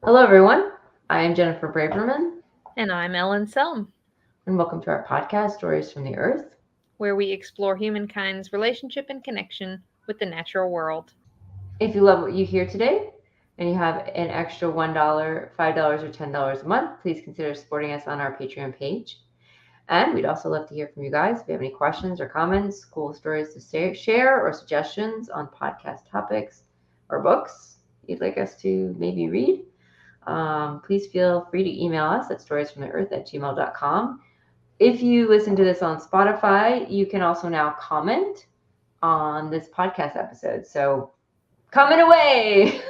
Hello, everyone. I am Jennifer Braverman, And I'm Ellen Selm, and welcome to our podcast, Stories from the Earth. where we explore humankind's relationship and connection with the natural world. If you love what you hear today and you have an extra $1, $5, or $10 a month, please consider supporting us on our Patreon page. And we'd also love to hear from you guys. If you have any questions or comments, cool stories to share, or suggestions on podcast topics or books you'd like us to maybe read, please feel free to email us at storiesfromtheearth@gmail.com. If you listen to this on Spotify, you can also now comment on this podcast episode. So comment away.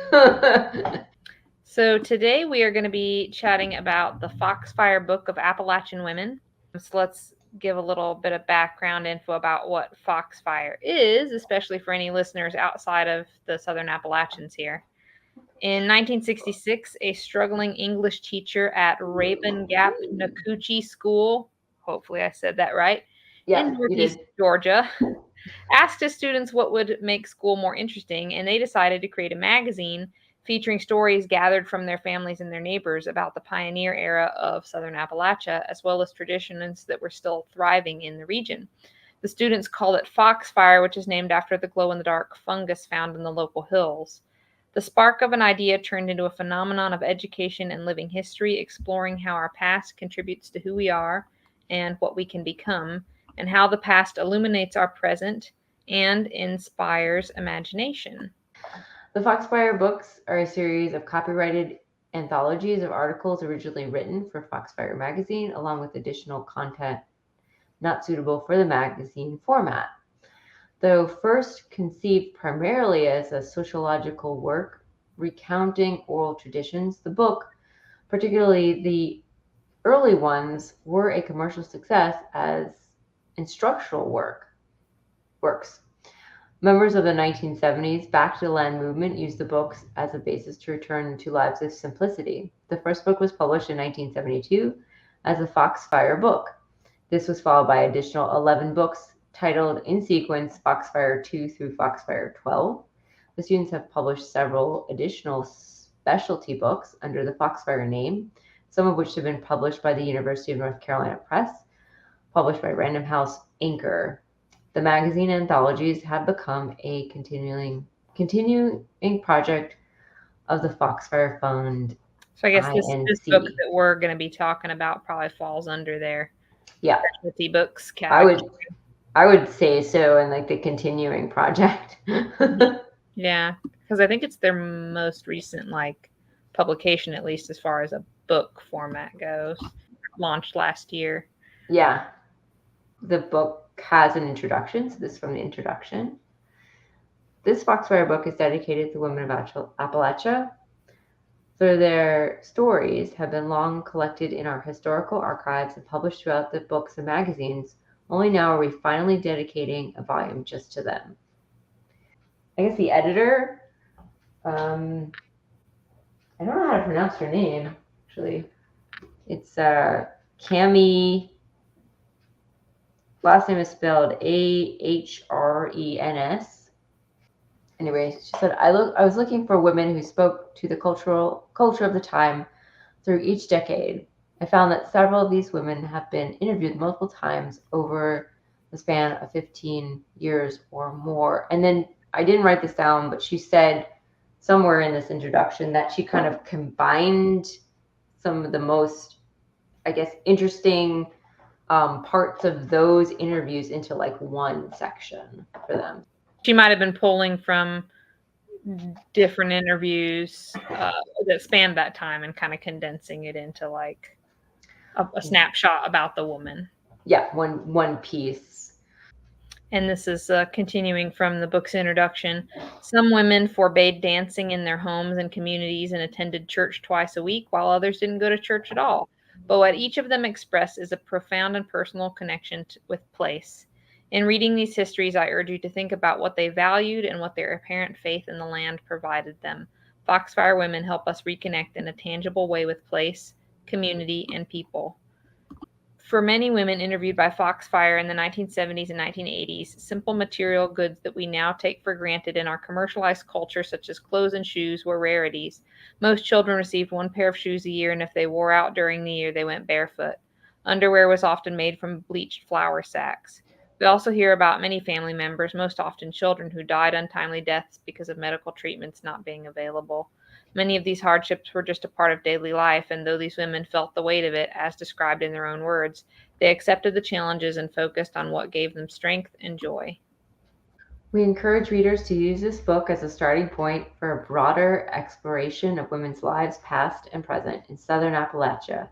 So today we are going to be chatting about the Foxfire Book of Appalachian Women. So let's give a little bit of background info about what Foxfire is, especially for any listeners outside of the Southern Appalachians here. In 1966, a struggling English teacher at Rabun Gap Nakuchi School, hopefully I said that right, in Yeah, you Northeast did. Georgia, asked his students what would make school more interesting, and they decided to create a magazine featuring stories gathered from their families and their neighbors about the pioneer era of Southern Appalachia, as well as traditions that were still thriving in the region. The students called it Foxfire, which is named after the glow-in-the-dark fungus found in the local hills. The spark of an idea turned into a phenomenon of education and living history, exploring how our past contributes to who we are and what we can become, and how the past illuminates our present and inspires imagination. The Foxfire books are a series of copyrighted anthologies of articles originally written for Foxfire magazine, along with additional content not suitable for the magazine format. Though first conceived primarily as a sociological work recounting oral traditions, the book, particularly the early ones, were a commercial success as instructional works. Members of the 1970s Back to the Land movement used the books as a basis to return to lives of simplicity. The first book was published in 1972 as the Foxfire book. This was followed by additional 11 books titled in sequence Foxfire 2 through Foxfire 12. The students have published several additional specialty books under the Foxfire name, some of which have been published by the University of North Carolina Press, published by Random House Anchor. The magazine anthologies have become a continuing project of the Foxfire Fund So I guess this book INC. that we're going to be talking about probably falls under their Yeah, specialty books I category. would I would say so, and like the continuing project. Yeah, because I think it's their most recent publication, at least as far as a book format goes. Launched last year. Yeah, the book has an introduction, so this is from the introduction. This Foxfire book is dedicated to women of Appalachia, for their stories have been long collected in our historical archives and published throughout the books and magazines. Only now are we finally dedicating a volume just to them. I guess the editor, um, I don't know how to pronounce her name, actually. It's Cami. Last name is spelled Ahrens. Anyway, she said, I was looking for women who spoke to the culture of the time through each decade. I found that several of these women have been interviewed multiple times over the span of 15 years or more. And then I didn't write this down, but she said somewhere in this introduction that she kind of combined some of the most, I guess, interesting parts of those interviews into like one section for them. She might have been pulling from different interviews that spanned that time and kind of condensing it into like a snapshot about the woman. Yeah, one piece. And this is continuing from the book's introduction. Some women forbade dancing in their homes and communities and attended church twice a week, while others didn't go to church at all. But what each of them expressed is a profound and personal connection with place. In reading these histories, I urge you to think about what they valued and what their apparent faith in the land provided them. Foxfire women help us reconnect in a tangible way with place, community, and people. For many women interviewed by Foxfire in the 1970s and 1980s, simple material goods that we now take for granted in our commercialized culture, such as clothes and shoes, were rarities. Most children received one pair of shoes a year, and if they wore out during the year, they went barefoot. Underwear was often made from bleached flour sacks. We also hear about many family members, most often children, who died untimely deaths because of medical treatments not being available. Many of these hardships were just a part of daily life, and though these women felt the weight of it, as described in their own words, they accepted the challenges and focused on what gave them strength and joy. We encourage readers to use this book as a starting point for a broader exploration of women's lives, past and present, in Southern Appalachia.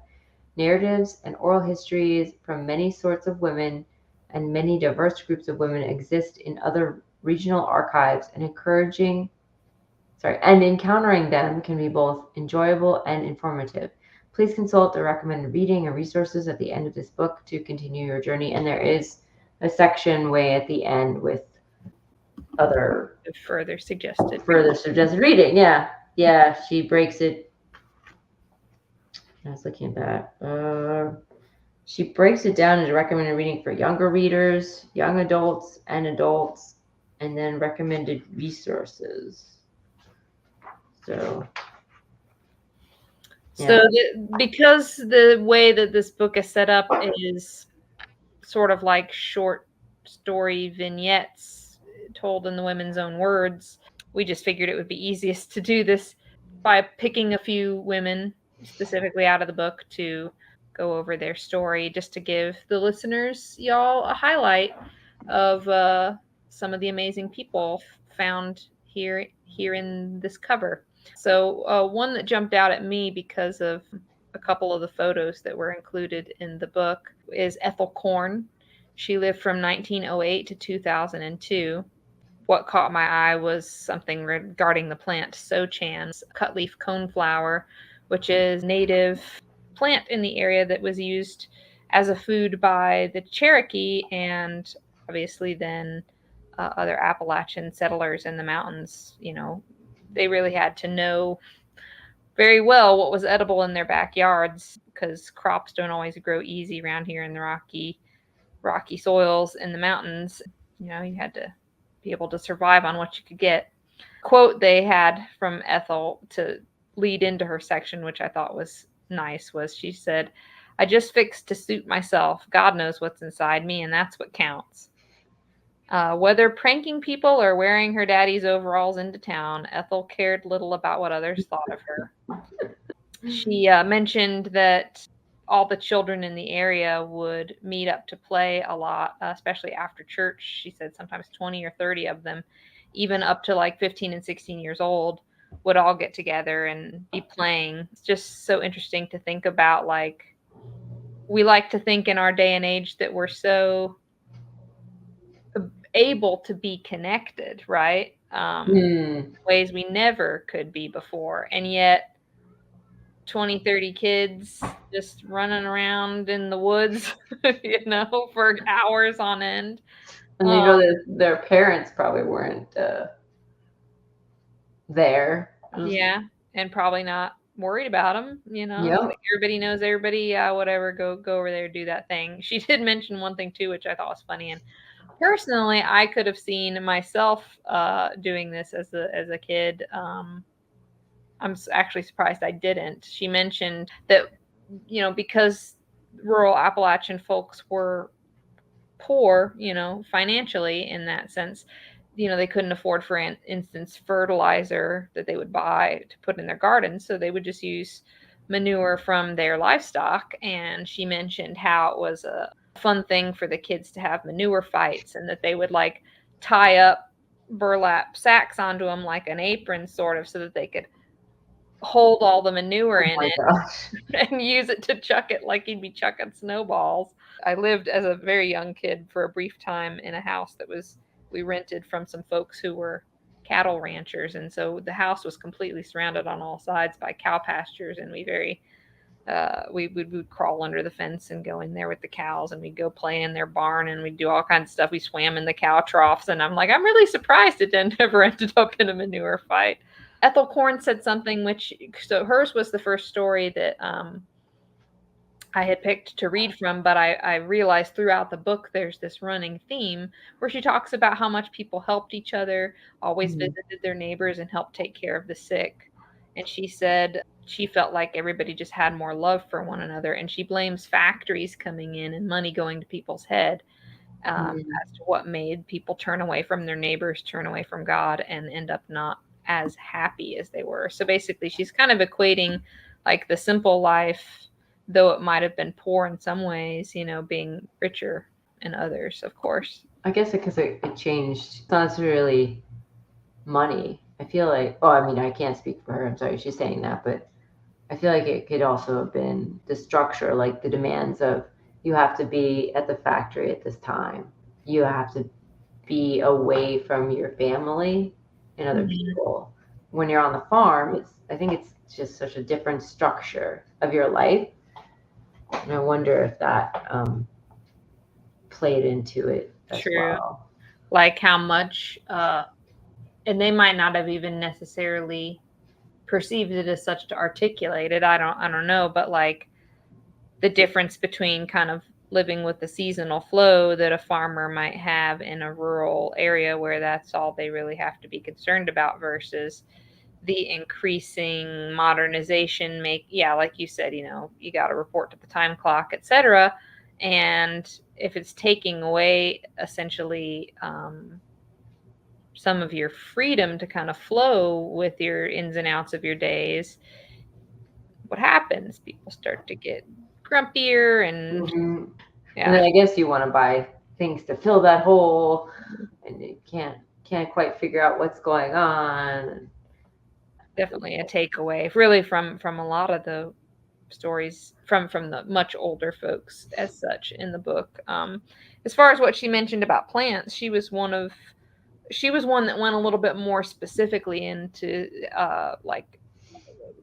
Narratives and oral histories from many sorts of women and many diverse groups of women exist in other regional archives, and encountering them can be both enjoyable and informative. Please consult the recommended reading and resources at the end of this book to continue your journey. And there is a section way at the end with other further suggested reading. Yeah, she breaks it. I was looking at that. She breaks it down into recommended reading for younger readers, young adults, and adults, and then recommended resources. So because the way that this book is set up is sort of like short story vignettes told in the women's own words, we just figured it would be easiest to do this by picking a few women specifically out of the book to go over their story, just to give the listeners, y'all, a highlight of some of the amazing people found here in this cover. So one that jumped out at me because of a couple of the photos that were included in the book is Ethel Korn. She lived from 1908 to 2002. What caught my eye was something regarding the plant Sochan, cutleaf coneflower, which is a native plant in the area that was used as a food by the Cherokee and obviously then other Appalachian settlers in the mountains. You know, they really had to know very well what was edible in their backyards, because crops don't always grow easy around here in the rocky soils in the mountains. You know, you had to be able to survive on what you could get. Quote they had from Ethel to lead into her section, which I thought was nice, was she said, "I just fixed to suit myself. God knows what's inside me, and that's what counts." Whether pranking people or wearing her daddy's overalls into town, Ethel cared little about what others thought of her. She mentioned that all the children in the area would meet up to play a lot, especially after church. She said sometimes 20 or 30 of them, even up to like 15 and 16 years old, would all get together and be playing. It's just so interesting to think about. Like, we like to think in our day and age that we're so able to be connected, right? Ways we never could be before. And yet 20, 30 kids just running around in the woods, you know, for hours on end. And you know that their parents probably weren't there. Yeah, and probably not worried about them, you know. Yep. Like everybody knows everybody, whatever, go over there, do that thing. She did mention one thing too, which I thought was funny, and personally, I could have seen myself doing this as a kid. I'm actually surprised I didn't. She mentioned that, you know, because rural Appalachian folks were poor, you know, financially in that sense, you know, they couldn't afford, for instance, fertilizer that they would buy to put in their gardens. So they would just use manure from their livestock. And she mentioned how it was a fun thing for the kids to have manure fights, and that they would like tie up burlap sacks onto them like an apron, sort of, so that they could hold all the manure in it and use it to chuck it like you'd be chucking snowballs. I lived as a very young kid for a brief time in a house that we rented from some folks who were cattle ranchers, and so the house was completely surrounded on all sides by cow pastures, and we would crawl under the fence and go in there with the cows, and we'd go play in their barn, and we'd do all kinds of stuff. We swam in the cow troughs, and I'm like, I'm really surprised it never ended up in a manure fight. Ethel Korn said something so hers was the first story that I had picked to read from, but I realized throughout the book there's this running theme where she talks about how much people helped each other, always Mhm. visited their neighbors, and helped take care of the sick. And she said she felt like everybody just had more love for one another, and she blames factories coming in and money going to people's head Mhm. as to what made people turn away from their neighbors, turn away from God, and end up not as happy as they were. So basically, she's kind of equating like the simple life, though it might have been poor in some ways, being richer in others, of course. I guess because it changed. It's not necessarily money. I feel like, oh, I mean, I can't speak for her. I'm sorry, she's saying that, but I feel like it could also have been the structure, like the demands of you have to be at the factory at this time. You have to be away from your family and other Mhm. people. When you're on the farm, I think it's just such a different structure of your life. And I wonder if that played into it as True. well. Like how much, and they might not have even necessarily perceived it as such to articulate it. I don't know, but like the difference between kind of living with the seasonal flow that a farmer might have in a rural area where that's all they really have to be concerned about versus the increasing modernization like you said, you got to report to the time clock, etc. And if it's taking away essentially some of your freedom to kind of flow with your ins and outs of your days, what happens? People start to get grumpier and Mm-hmm. And yeah, then I guess you want to buy things to fill that hole, and you can't quite figure out what's going on. definitely a takeaway really from a lot of the stories from the much older folks as such in the book. As far as what she mentioned about plants, she was one that went a little bit more specifically into like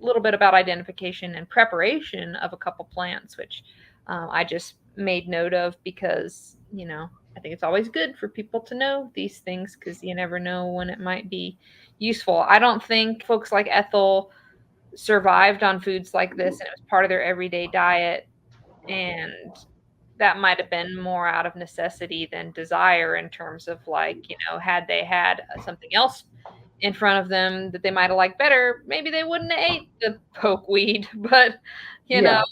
a little bit about identification and preparation of a couple plants, which I just made note of because, I think it's always good for people to know these things because you never know when it might be useful. I don't think folks like Ethel survived on foods like this and it was part of their everyday diet. And that might have been more out of necessity than desire in terms of like, had they had something else in front of them that they might have liked better, maybe they wouldn't have ate the pokeweed. But Yeah,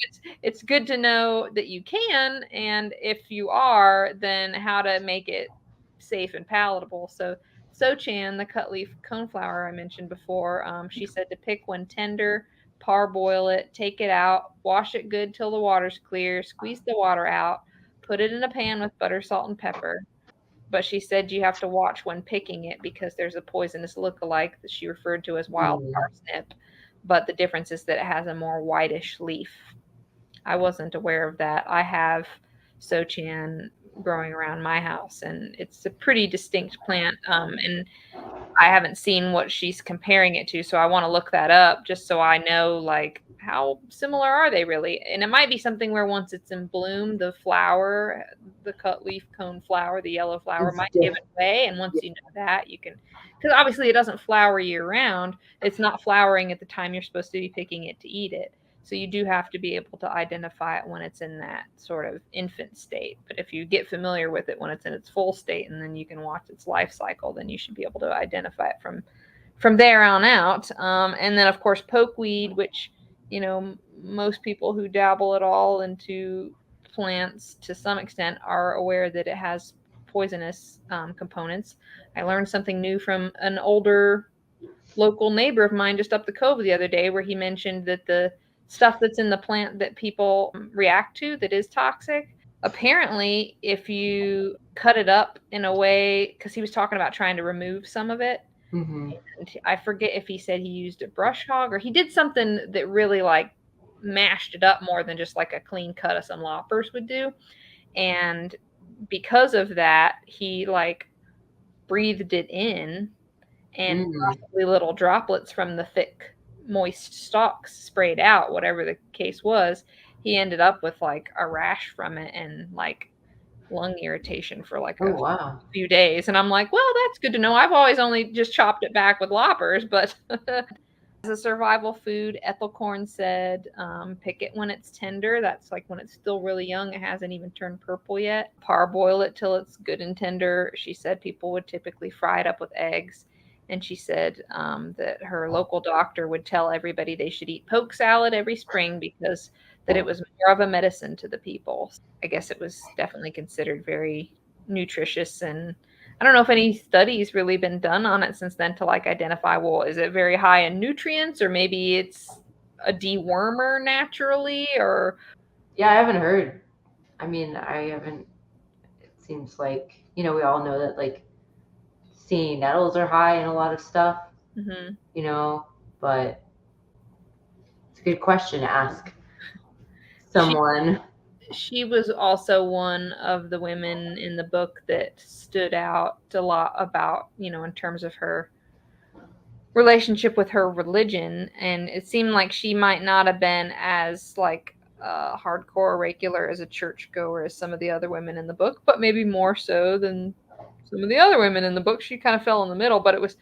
it's good to know that you can, and if you are, then how to make it safe and palatable. So Sochan, the cut leaf coneflower I mentioned before, she said to pick when tender, parboil it, take it out, wash it good till the water's clear, squeeze the water out, put it in a pan with butter, salt, and pepper. But she said you have to watch when picking it because there's a poisonous look-alike that she referred to as wild mm, parsnip. But the difference is that it has a more whitish leaf. I wasn't aware of that. I have Sochan growing around my house, and it's a pretty distinct plant. And I haven't seen what she's comparing it to, so I want to look that up just so I know like how similar are they really. And it might be something where once it's in bloom, the flower, the cut leaf cone flower, the yellow flower it's might give diff- it away. And once you know that, you can, because obviously it doesn't flower year round. It's not flowering at the time you're supposed to be picking it to eat it. So you do have to be able to identify it when it's in that sort of infant state. But if you get familiar with it when it's in its full state and then you can watch its life cycle, then you should be able to identify it from there on out. And then of course pokeweed, which most people who dabble at all into plants to some extent are aware that it has poisonous components. I learned something new from an older local neighbor of mine just up the cove the other day where he mentioned that the stuff that's in the plant that people react to that is toxic, apparently if you cut it up in a way, because he was talking about trying to remove some of it, mhm. and I forget if he said he used a brush hog or he did something that really like mashed it up more than just like a clean cut of some loppers would do. And because of that, he like breathed it in, and Mm. possibly little droplets from the thick, moist stalks sprayed out, whatever the case was. He ended up with like a rash from it and like lung irritation for like Oh a wow. few days. And I'm like, well, that's good to know. I've always only just chopped it back with loppers, but As a survival food, Ethel Corn said, pick it when it's tender. That's like when it's still really young. It hasn't even turned purple yet. Parboil it till it's good and tender. She said people would typically fry it up with eggs. And she said that her local doctor would tell everybody they should eat poke salad every spring because that it was more of a medicine to the people. I guess it was definitely considered very nutritious, and I don't know if any studies really been done on it since then to like identify, well, is it very high in nutrients, or maybe it's a dewormer naturally, or Yeah, I haven't heard. I mean, I haven't. It seems like, we all know that like stinging nettles are high in a lot of stuff, but it's a good question to ask someone. She was also one of the women in the book that stood out a lot about, in terms of her relationship with her religion, and it seemed like she might not have been as like hardcore regular as a churchgoer as some of the other women in the book, but maybe more so than some of the other women in the book. She kind of fell in the middle, but it was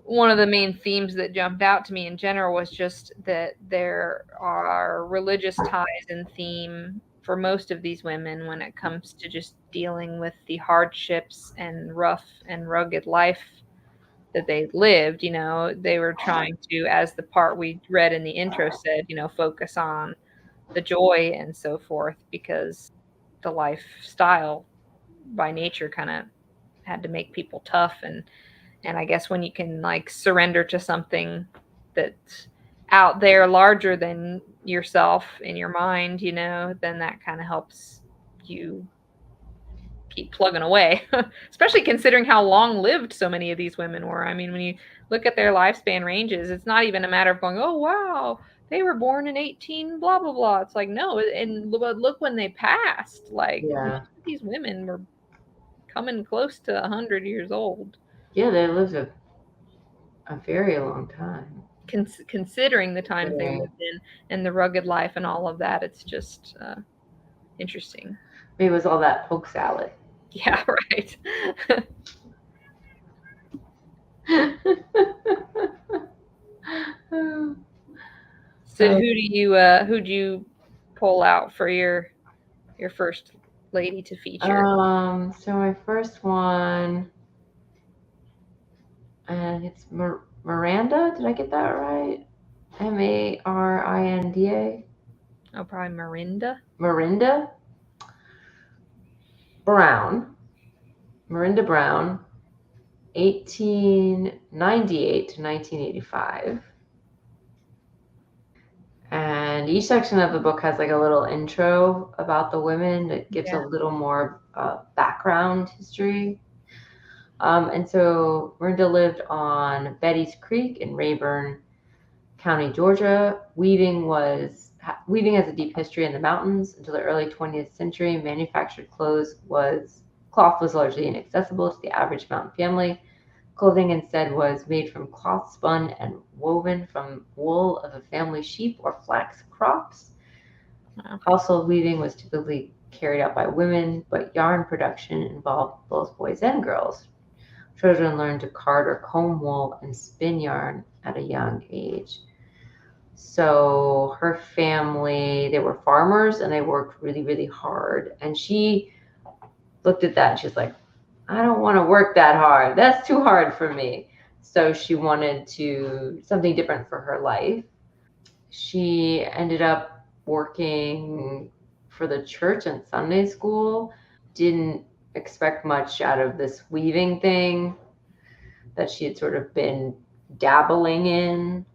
one of the main themes that jumped out to me in general was just that there are religious ties in theme for most of these women when it comes to just dealing with the hardships and rough and rugged life that they lived. They were trying to, as the part we read in the intro said, focus on the joy and so forth, because the lifestyle by nature kind of had to make people tough. And I guess when you can like surrender to something that's out there larger than yourself in your mind, then that kind of helps you keep plugging away, especially considering how long lived so many of these women were. I mean, when you look at their lifespan ranges, it's not even a matter of going, oh, wow, they were born in 18, blah, blah, blah. It's like, no. And look when they passed, like these women were coming close to 100 years old. Yeah, they lived a very long time. Considering the times they lived in and the rugged life and all of that, it's just interesting. Maybe it was all that poke salad. Yeah, right. So who do you pull out for your first lady to feature? So my first one, and it's Miranda. Did I get that right? Marinda. Oh, probably Mirinda. Mirinda Brown. Mirinda Brown, 1898 to 1985. And each section of the book has like a little intro about the women. It gives a little more background history. And so Mirinda lived on Betty's Creek in Rayburn County, Georgia. Weaving has a deep history in the mountains. Until the early 20th century, manufactured cloth was largely inaccessible to the average mountain family. Clothing instead was made from cloth spun and woven from wool of a family sheep or flax crops. Wow. Household weaving was typically carried out by women, but yarn production involved both boys and girls. Children learned to card or comb wool and spin yarn at a young age. So her family, they were farmers and they worked really, really hard. And she looked at that and she's like, I don't want to work that hard. That's too hard for me. So she wanted something different for her life. She ended up working for the church and Sunday school. Didn't expect much out of this weaving thing that she had sort of been dabbling in.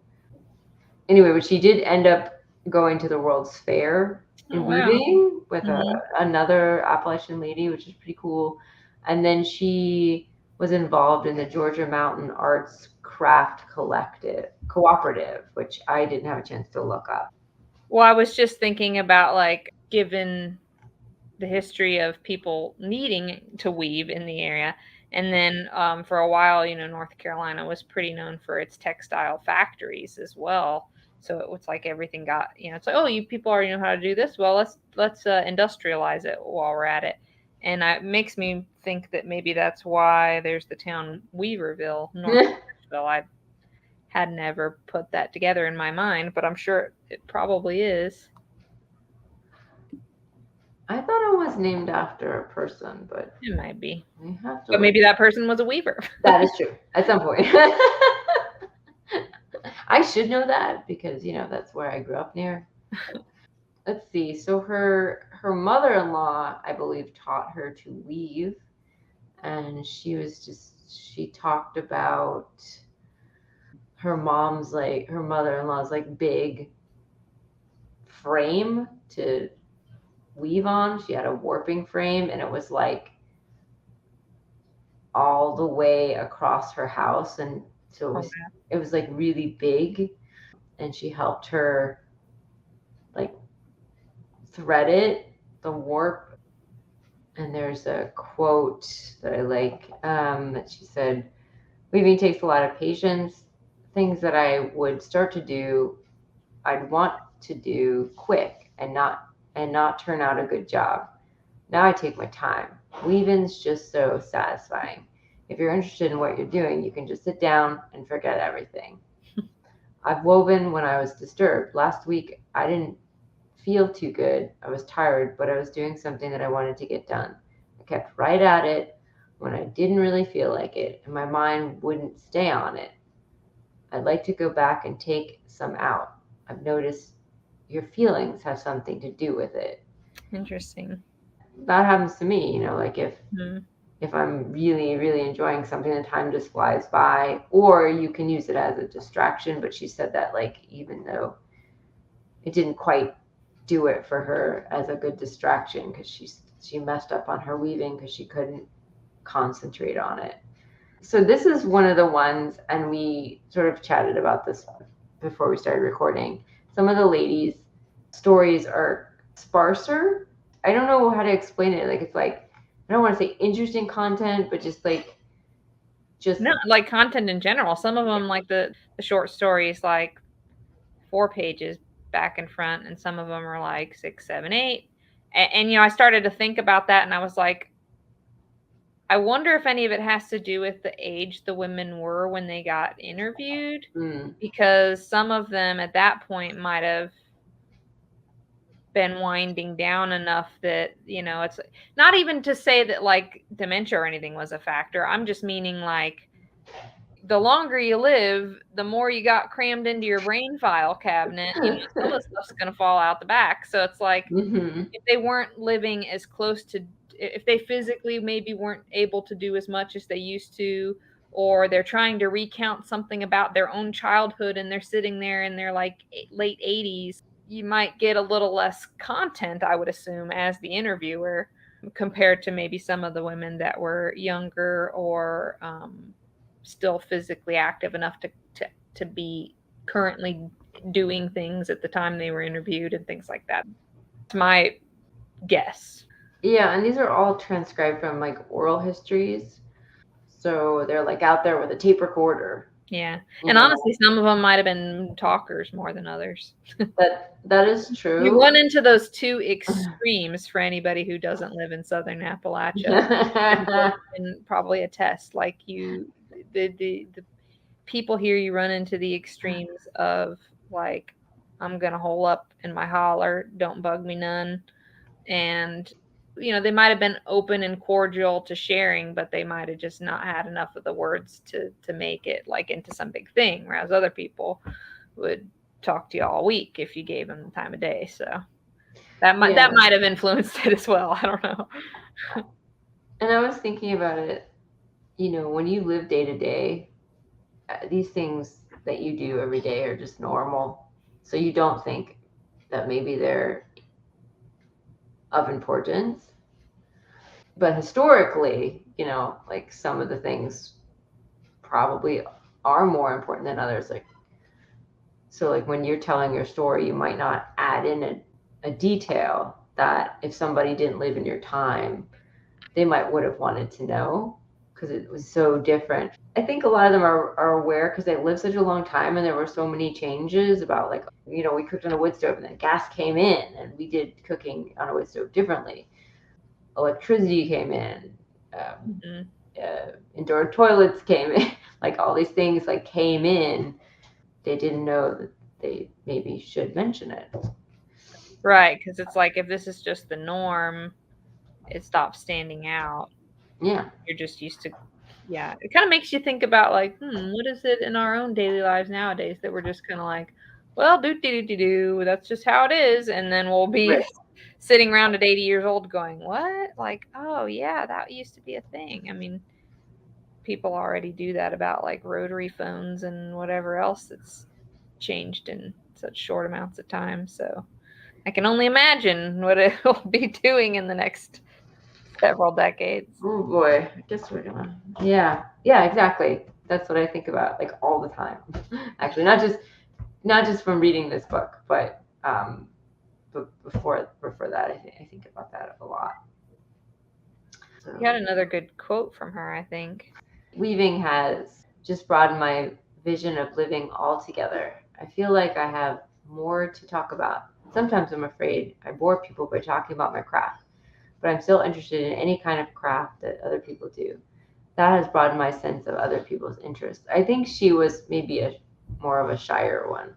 Anyway, but she did end up going to the World's Fair in weaving with another Appalachian lady, which is pretty cool. And then she was involved in the Georgia Mountain Arts Craft Cooperative, which I didn't have a chance to look up. Well, I was just thinking about, like, given the history of people needing to weave in the area, and then for a while, North Carolina was pretty known for its textile factories as well. So it was like everything got, it's like, oh, you people already know how to do this. Well, let's industrialize it while we're at it. And it makes me think that maybe that's why there's the town Weaverville, North Nashville. I had never put that together in my mind, but I'm sure it probably is. I thought it was named after a person, but It might be. we have to. But maybe that person was a weaver. That is true. At some point. I should know that because, that's where I grew up near. Let's see. So her mother-in-law, I believe, taught her to weave. And she talked about her mother-in-law's like big frame to weave on. She had a warping frame, and it was like all the way across her house, and so it was like really big, and she helped her like thread it, the warp. And there's a quote that I like, that she said, weaving takes a lot of patience. Things that I would start to do, I'd want to do quick and not turn out a good job. Now I take my time. Weaving's just so satisfying. If you're interested in what you're doing, you can just sit down and forget everything. I've woven when I was disturbed. Last week, I didn't feel too good. I was tired, but I was doing something that I wanted to get done. I kept right at it when I didn't really feel like it, and my mind wouldn't stay on it. I'd like to go back and take some out. I've noticed your feelings have something to do with it. Interesting. That happens to me, like if I'm really, really enjoying something, the time just flies by, or you can use it as a distraction. But she said that like, even though it didn't quite do it for her as a good distraction, because she messed up on her weaving because she couldn't concentrate on it. So this is one of the ones, and we sort of chatted about this before we started recording. Some of the ladies' stories are sparser. I don't know how to explain it. Like, it's like, I don't want to say interesting content, but just no, like content in general. Some of them, like the short stories, like 4 pages back and front, and some of them are like 6, 7, 8. And I started to think about that, and I was like, I wonder if any of it has to do with the age the women were when they got interviewed, because some of them at that point might have been winding down enough that, it's not even to say that like dementia or anything was a factor. I'm just meaning like the longer you live, the more you got crammed into your brain file cabinet, some of the stuff's going to fall out the back. So it's like, if they weren't living as close to, if they physically maybe weren't able to do as much as they used to, or they're trying to recount something about their own childhood and they're sitting there in their like late 80s, you might get a little less content, I would assume, as the interviewer, compared to maybe some of the women that were younger or still physically active enough to be currently doing things at the time they were interviewed and things like that. It's my guess. Yeah, and these are all transcribed from like oral histories. So they're like out there with a tape recorder. Yeah. And honestly, some of them might have been talkers more than others. That is true. You run into those two extremes for anybody who doesn't live in Southern Appalachia. And probably attest, like the people here, you run into the extremes of like, I'm going to hole up in my holler, don't bug me none. And they might have been open and cordial to sharing, but they might have just not had enough of the words to make it like into some big thing. Whereas other people would talk to you all week if you gave them the time of day. So that might have influenced it as well. I don't know. And I was thinking about it, when you live day to day, these things that you do every day are just normal. So you don't think that maybe they're of importance. But historically, like some of the things probably are more important than others. So when you're telling your story, you might not add in a detail that if somebody didn't live in your time, they would have wanted to know, because it was so different. I think a lot of them are aware because they lived such a long time, and there were so many changes about like, we cooked on a wood stove and then gas came in and we did cooking on a wood stove differently. Electricity came in, indoor toilets came in, like all these things like came in, they didn't know that they maybe should mention it. Right, because it's like if this is just the norm, it stops standing out. Yeah. You're just used to, yeah. It kind of makes you think about like, what is it in our own daily lives nowadays that we're just kind of like, well, do, that's just how it is, and then we'll be Right. sitting around at 80 years old going, what? Like, oh yeah, that used to be a thing. I mean, people already do that about like rotary phones and whatever else that's changed in such short amounts of time. So I can only imagine what it will be doing in the next several decades. Oh boy, I guess we're gonna. Yeah, yeah, exactly. That's what I think about like all the time. Actually, not just from reading this book, but before that, I think about that a lot. So, You had another good quote from her, I think. weaving has just broadened my vision of living all together. I feel like I have more to talk about. Sometimes I'm afraid I bore people by talking about my craft, but I'm still interested in any kind of craft that other people do. That has broadened my sense of other people's interests. I think she was maybe more of a shyer one,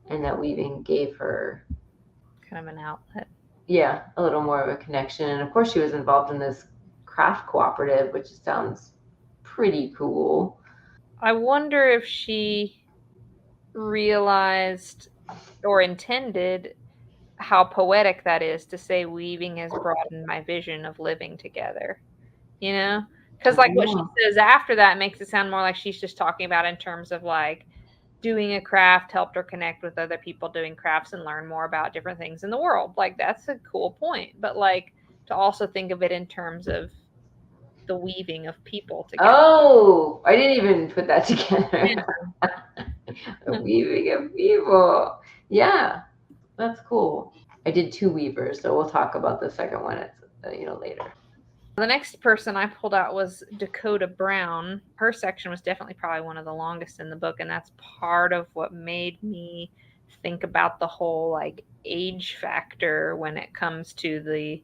and that weaving gave her, Kind of an outlet. yeah, a little more of a connection. And of course, she was involved in this craft cooperative, which sounds pretty cool. I wonder if she realized or intended how poetic that is to say weaving has broadened my vision of living together. You know? Because like what she says after that makes it sound more like she's just talking about in terms of like doing a craft helped her connect with other people doing crafts and learn more about different things in the world. Like that's a cool point. But like to also think of it in terms of the weaving of people together. Oh, I didn't even put that together. Yeah. The weaving of people. Yeah, that's cool. I did 2 weavers, so we'll talk about the second one later. The next person I pulled out was Dakota Brown. Her section was definitely probably one of the longest in the book, and that's part of what made me think about the whole like age factor when it comes to the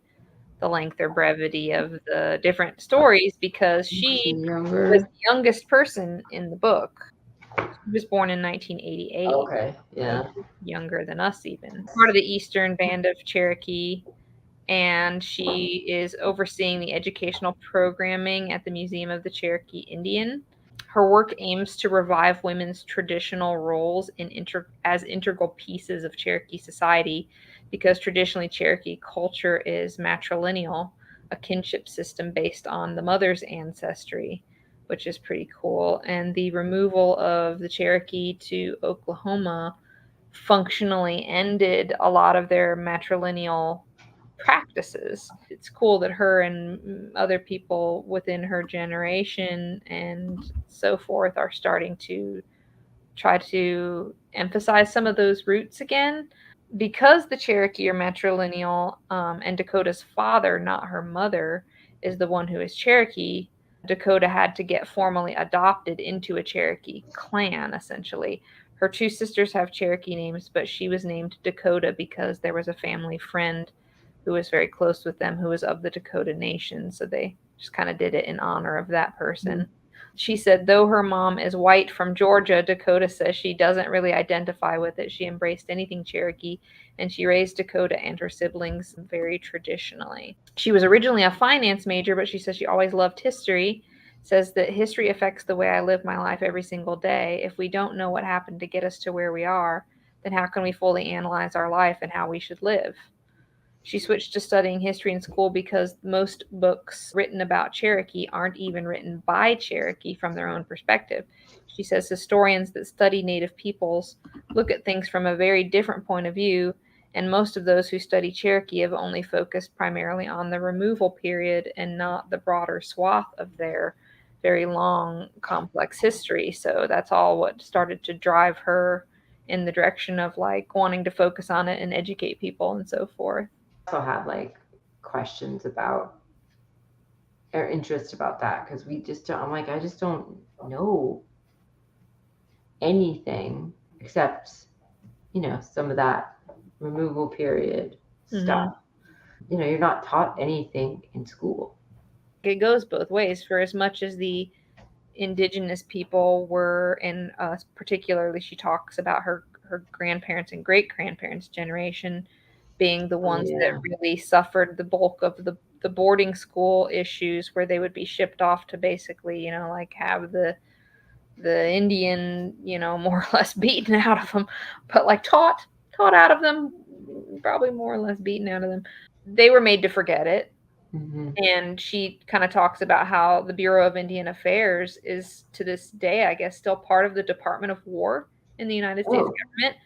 length or brevity of the different stories, because she was the youngest person in the book. She was born in 1988. Okay, yeah. Younger than us even. Part of the Eastern Band of Cherokee, and she is overseeing the educational programming at the Museum of the Cherokee Indian. Her work aims to revive women's traditional roles as integral pieces of Cherokee society, because traditionally Cherokee culture is matrilineal, a kinship system based on the mother's ancestry, which is pretty cool. And the removal of the Cherokee to Oklahoma functionally ended a lot of their matrilineal practices. It's cool that her and other people within her generation and so forth are starting to try to emphasize some of those roots again. Because the Cherokee are matrilineal, and Dakota's father, not her mother, is the one who is Cherokee, Dakota had to get formally adopted into a Cherokee clan, essentially. Her 2 sisters have Cherokee names, but she was named Dakota because there was a family friend who was very close with them who was of the Dakota Nation. So they just kind of did it in honor of that person. Mm-hmm. She said, though her mom is white from Georgia, Dakota says she doesn't really identify with it. She embraced anything Cherokee, and she raised Dakota and her siblings very traditionally. She was originally a finance major, but she says she always loved history. Says that history affects the way I live my life every single day. If we don't know what happened to get us to where we are, then how can we fully analyze our life and how we should live? She switched to studying history in school because most books written about Cherokee aren't even written by Cherokee from their own perspective. She says historians that study Native peoples look at things from a very different point of view, and most of those who study Cherokee have only focused primarily on the removal period and not the broader swath of their very long, complex history. So that's all what started to drive her in the direction of like wanting to focus on it and educate people and so forth. Also have like questions about or interest about that, because we just don't, I'm like, I just don't know anything except some of that removal period stuff. You're not taught anything in school. It goes both ways. For as much as the indigenous people were, and particularly she talks about her grandparents and great grandparents generation being the ones that really suffered the bulk of the boarding school issues, where they would be shipped off to basically, you know, like have the Indian, you know, more or less beaten out of them, but like taught out of them, probably more or less beaten out of them. They were made to forget it. Mm-hmm. And she kind of talks about how the Bureau of Indian Affairs is, to this day, I guess, still part of the Department of War in the United States government,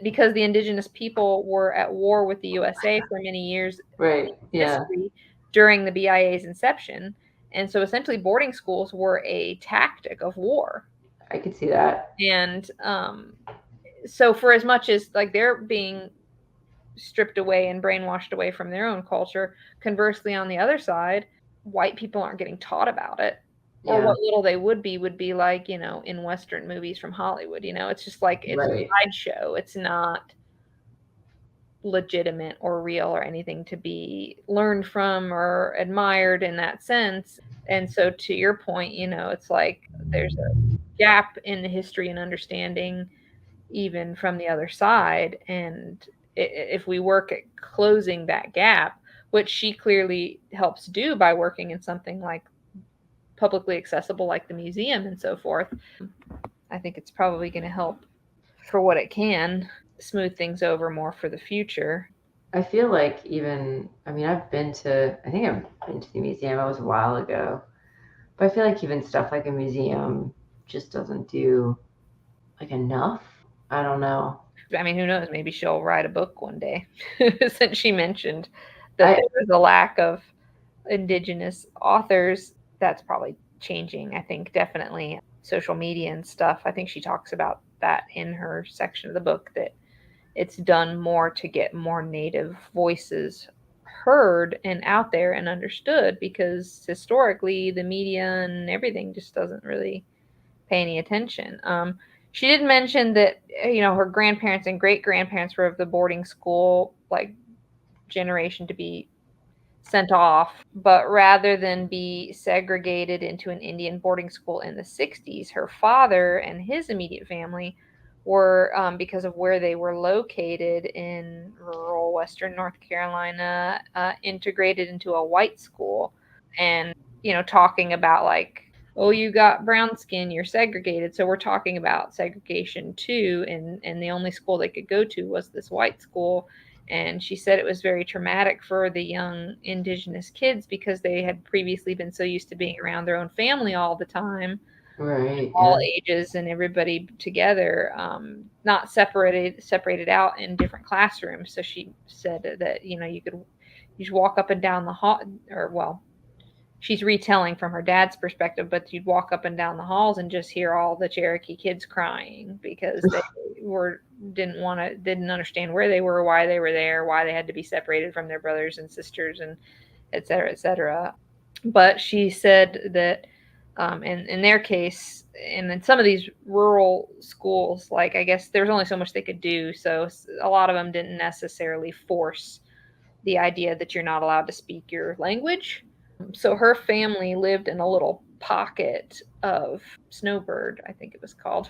because the indigenous people were at war with the USA for many years during the BIA's inception. And so essentially boarding schools were a tactic of war. I could see that. And so for as much as like they're being stripped away and brainwashed away from their own culture, conversely, on the other side, white people aren't getting taught about it. Or what little they would be like, you know, in Western movies from Hollywood. You know, it's just like, it's a sideshow. It's not legitimate or real or anything to be learned from or admired in that sense. And so to your point, you know, it's like there's a gap in the history and understanding even from the other side. And if we work at closing that gap, which she clearly helps do by working in something like publicly accessible like the museum and so forth, I think it's probably going to help for what it can smooth things over more for the future. I feel like I've been to the museum. It was a while ago, but I feel like even stuff like a museum just doesn't do like enough. I don't know. I mean, who knows? Maybe she'll write a book one day, since she mentioned that there was a lack of indigenous authors. That's probably changing, I think, definitely. Social media and stuff, I think she talks about that in her section of the book, that it's done more to get more Native voices heard and out there and understood, because historically the media and everything just doesn't really pay any attention. She did mention that, you know, her grandparents and great grandparents were of the boarding school like generation to be sent off, but rather than be segregated into an Indian boarding school in the 60s, her father and his immediate family were, because of where they were located in rural Western North Carolina, integrated into a white school. And, you know, talking about like, oh, you got brown skin, you're segregated. So we're talking about segregation too. And the only school they could go to was this white school. And she said it was very traumatic for the young indigenous kids, because they had previously been so used to being around their own family all the time, all ages and everybody together, not separated out in different classrooms. So she said that, you know, you just walk up and down the hall, or well, she's retelling from her dad's perspective, but you'd walk up and down the halls and just hear all the Cherokee kids crying because they didn't understand where they were, why they were there, why they had to be separated from their brothers and sisters, and et cetera, et cetera. But she said that in their case, and in some of these rural schools, like, I guess there's only so much they could do. So a lot of them didn't necessarily force the idea that you're not allowed to speak your language. So her family lived in a little pocket of Snowbird, I think it was called.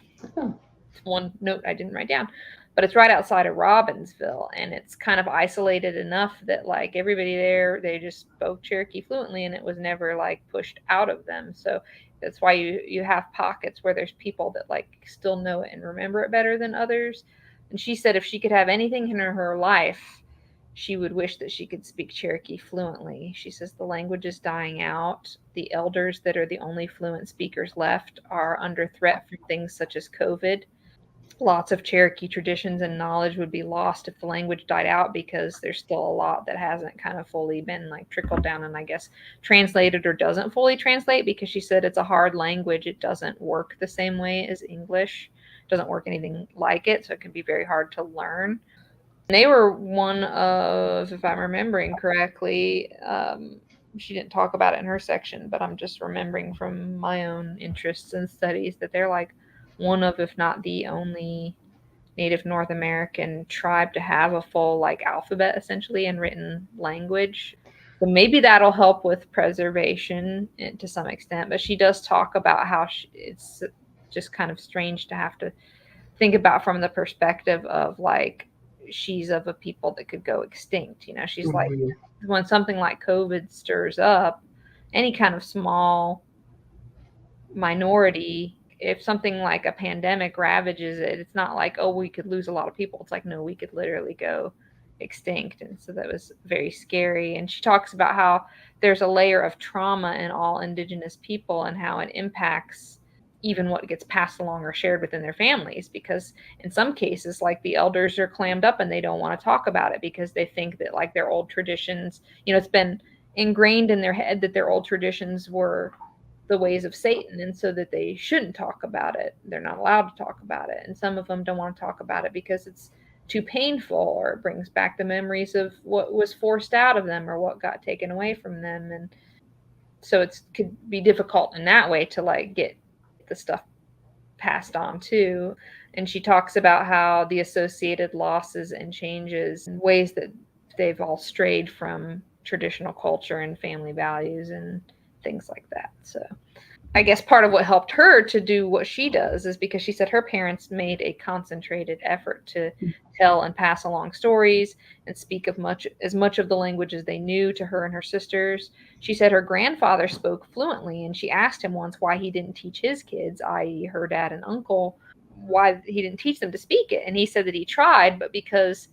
One note I didn't write down, but it's right outside of Robbinsville, and it's kind of isolated enough that like everybody there, they just spoke Cherokee fluently, and it was never like pushed out of them. So that's why you have pockets where there's people that like still know it and remember it better than others. And she said if she could have anything in her life, she would wish that she could speak Cherokee fluently. She says the language is dying out. The elders that are the only fluent speakers left are under threat from things such as COVID. Lots of Cherokee traditions and knowledge would be lost if the language died out, because there's still a lot that hasn't kind of fully been like trickled down and I guess translated or doesn't fully translate, because she said it's a hard language. It doesn't work the same way as English. It doesn't work anything like it, so it can be very hard to learn. They were one of, if I'm remembering correctly, she didn't talk about it in her section, but I'm just remembering from my own interests and studies that they're like one of, if not the only Native North American tribe to have a full like alphabet essentially and written language. So maybe that'll help with preservation to some extent. But she does talk about how it's just kind of strange to have to think about from the perspective of like she's of a people that could go extinct. You know, she's like, when something like COVID stirs up any kind of small minority, if something like a pandemic ravages it, it's not like, oh, we could lose a lot of people. It's like, no, we could literally go extinct. And so that was very scary. And she talks about how there's a layer of trauma in all indigenous people and how it impacts even what gets passed along or shared within their families, because in some cases, like, the elders are clammed up and they don't want to talk about it because they think that, like, their old traditions, you know, it's been ingrained in their head that their old traditions were the ways of Satan, and so that they shouldn't talk about it. They're not allowed to talk about it. And some of them don't want to talk about it because it's too painful, or it brings back the memories of what was forced out of them or what got taken away from them. And so it could be difficult in that way to, like, get the stuff passed on too. And she talks about how the associated losses and changes and ways that they've all strayed from traditional culture and family values and things like that. So I guess part of what helped her to do what she does is because she said her parents made a concentrated effort to tell and pass along stories and speak of as much of the language as they knew to her and her sisters. She said her grandfather spoke fluently, and she asked him once why he didn't teach his kids, i.e. her dad and uncle, why he didn't teach them to speak it. And he said that he tried, but because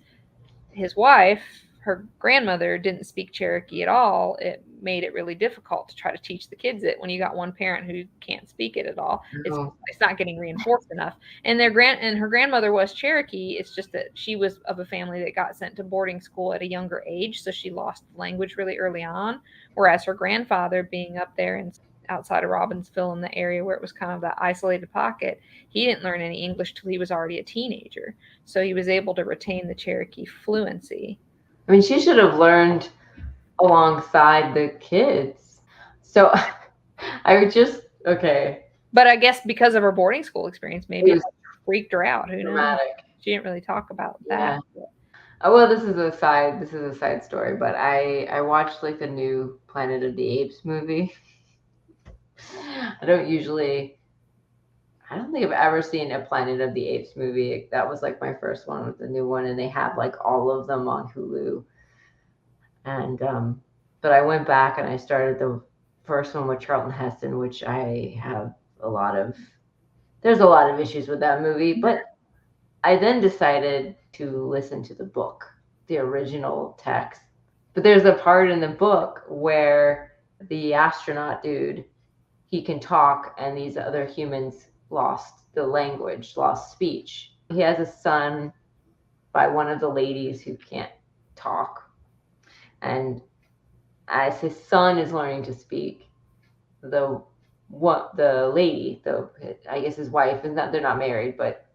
his wife, her grandmother, didn't speak Cherokee at all, it made it really difficult to try to teach the kids it when you got one parent who can't speak it at all. It's not getting reinforced enough. And her grandmother was Cherokee. It's just that she was of a family that got sent to boarding school at a younger age, so she lost the language really early on. Whereas her grandfather, being up there and outside of Robbinsville in the area where it was kind of that isolated pocket, he didn't learn any English till he was already a teenager. So he was able to retain the Cherokee fluency. I mean, she should have learned alongside the kids. So I would just, okay. But I guess because of her boarding school experience, maybe it freaked her out. Who knows? She didn't really talk about that. Yeah. Oh, well, this is a side story, but I watched, like, the new Planet of the Apes movie. I don't think I've ever seen a Planet of the Apes movie. That was, like, my first one with the new one, and they have, like, all of them on Hulu. And but I went back and I started the first one with Charlton Heston, which I have there's a lot of issues with that movie, but I then decided to listen to the book, the original text. But there's a part in the book where the astronaut dude, he can talk, and these other humans lost the language, lost speech. He has a son by one of the ladies who can't talk. And as his son is learning to speak, the lady, I guess his wife, they're not married, but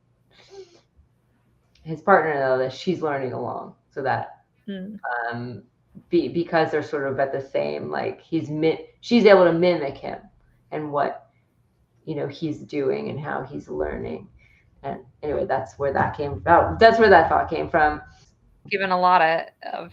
his partner, though, that she's learning along, so that because they're sort of at the same, like, she's able to mimic him and what, you know, he's doing and how he's learning. And anyway, that's where that thought came from. Given a lot of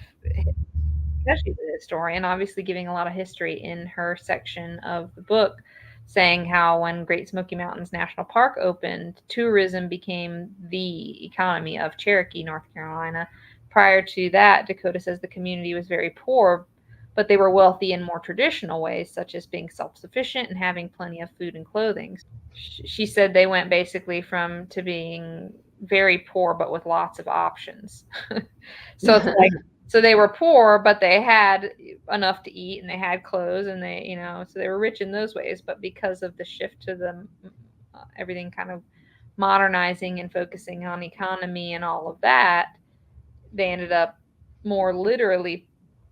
especially the historian, obviously giving a lot of history in her section of the book, saying how when Great Smoky Mountains National Park opened, tourism became the economy of Cherokee, North Carolina. Prior to that, Dakota says the community was very poor, but they were wealthy in more traditional ways, such as being self-sufficient and having plenty of food and clothing. She said they went basically to being very poor, but with lots of options. So it's like, so they were poor, but they had enough to eat and they had clothes, and they, you know, so they were rich in those ways. But because of the shift to everything kind of modernizing and focusing on economy and all of that, they ended up more literally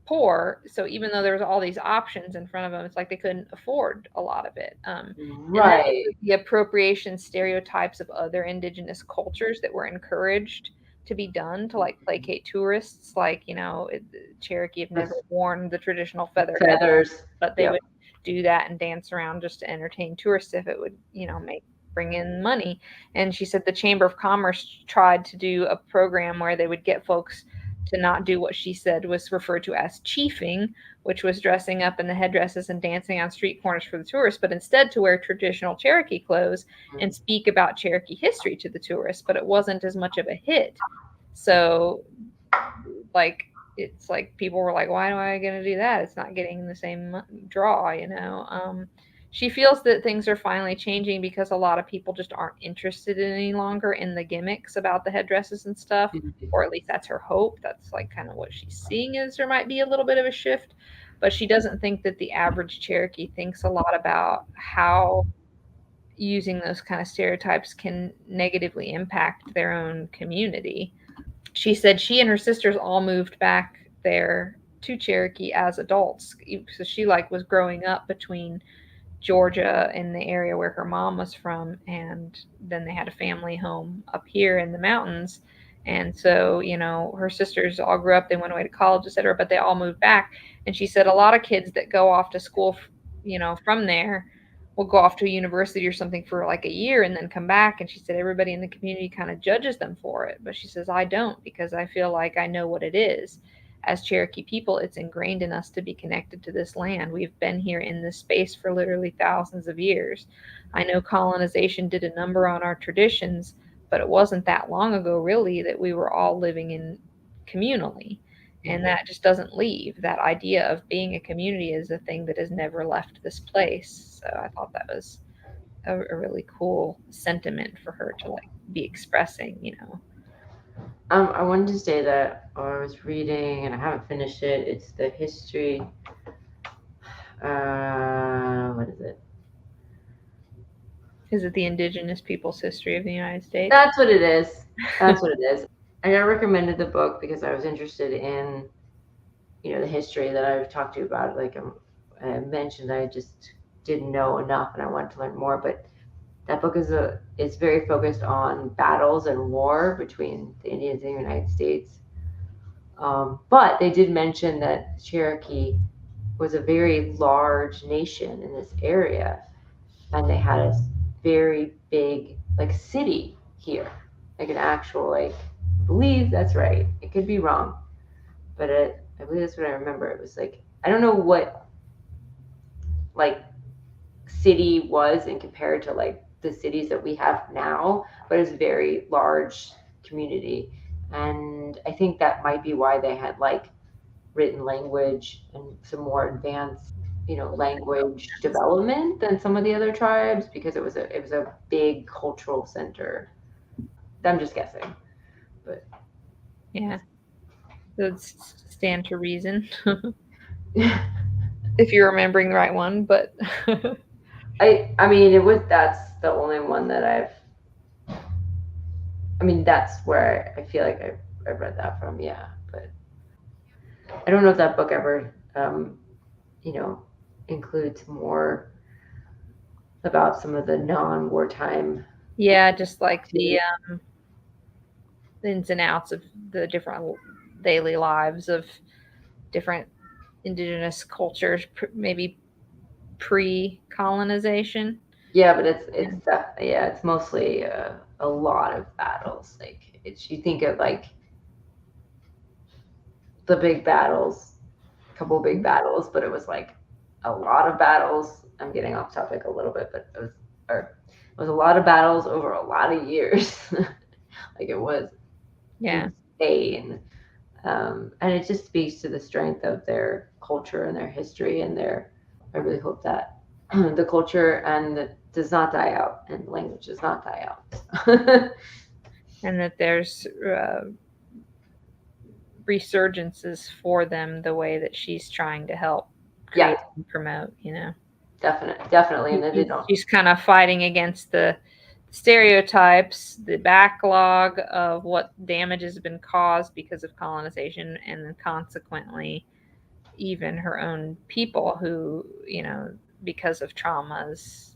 poor. So even though there was all these options in front of them, it's like they couldn't afford a lot of it. Right. The appropriation stereotypes of other indigenous cultures that were encouraged to be done to, like, placate tourists, like, you know, Cherokee have never worn the traditional feathers, but they would do that and dance around just to entertain tourists if it would, you know, bring in money. And she said the Chamber of Commerce tried to do a program where they would get folks to not do what she said was referred to as chiefing, which was dressing up in the headdresses and dancing on street corners for the tourists, but instead to wear traditional Cherokee clothes and speak about Cherokee history to the tourists. But it wasn't as much of a hit. So, like, it's like people were like, why am I going to do that? It's not getting the same draw, you know. She feels that things are finally changing because a lot of people just aren't interested any longer in the gimmicks about the headdresses and stuff, or at least that's her hope. That's like kind of what she's seeing, is there might be a little bit of a shift, but she doesn't think that the average Cherokee thinks a lot about how using those kind of stereotypes can negatively impact their own community. She said she and her sisters all moved back there to Cherokee as adults. So she like was growing up between Georgia in the area where her mom was from, and then they had a family home up here in the mountains. And so, you know, her sisters all grew up, they went away to college, etc., but they all moved back. And she said a lot of kids that go off to school, you know, from there will go off to a university or something for like a year and then come back. And she said everybody in the community kind of judges them for it. But she says, I don't, because I feel like I know what it is. As Cherokee people, it's ingrained in us to be connected to this land. We've been here in this space for literally thousands of years. I know colonization did a number on our traditions, but it wasn't that long ago, really, that we were all living in communally. And that just doesn't leave. That idea of being a community is a thing that has never left this place. So I thought that was a really cool sentiment for her to like be expressing, you know. I wanted to say that I was reading, and I haven't finished it. It's the history. What is it? Is it the Indigenous Peoples' History of the United States? That's what it is. That's what it is. I got recommended the book because I was interested in, you know, the history that I've talked to you about. Like I mentioned, I just didn't know enough, and I wanted to learn more. But that book is very focused on battles and war between the Indians and the United States. But they did mention that Cherokee was a very large nation in this area, and they had a very big like city here, like an actual like. I believe that's right. It could be wrong, but I believe that's what I remember. It was like, I don't know what like city was in compared to like the cities that we have now, but it's a very large community. And I think that might be why they had like written language and some more advanced, you know, language development than some of the other tribes, because it was a big cultural center. I'm just guessing, but yeah, it would stand to reason if you're remembering the right one. But I mean, that's the only one that I mean, that's where I feel like I read that from. Yeah, but I don't know if that book ever, you know, includes more about some of the non-wartime. yeah, just like the ins and outs of the different daily lives of different indigenous cultures, maybe pre-colonization. Yeah, but it's mostly a lot of battles. Like you think of like the big battles, a couple of big battles, but it was like a lot of battles. I'm getting off topic a little bit, but it was a lot of battles over a lot of years. Like it was insane. And it just speaks to the strength of their culture and their history and I really hope that the culture does not die out, and the language does not die out. And that there's resurgences for them the way that she's trying to help create and promote, you know. Definitely. And then they don't. She's kind of fighting against the stereotypes, the backlog of what damage has been caused because of colonization, and then consequently even her own people who, you know, because of traumas,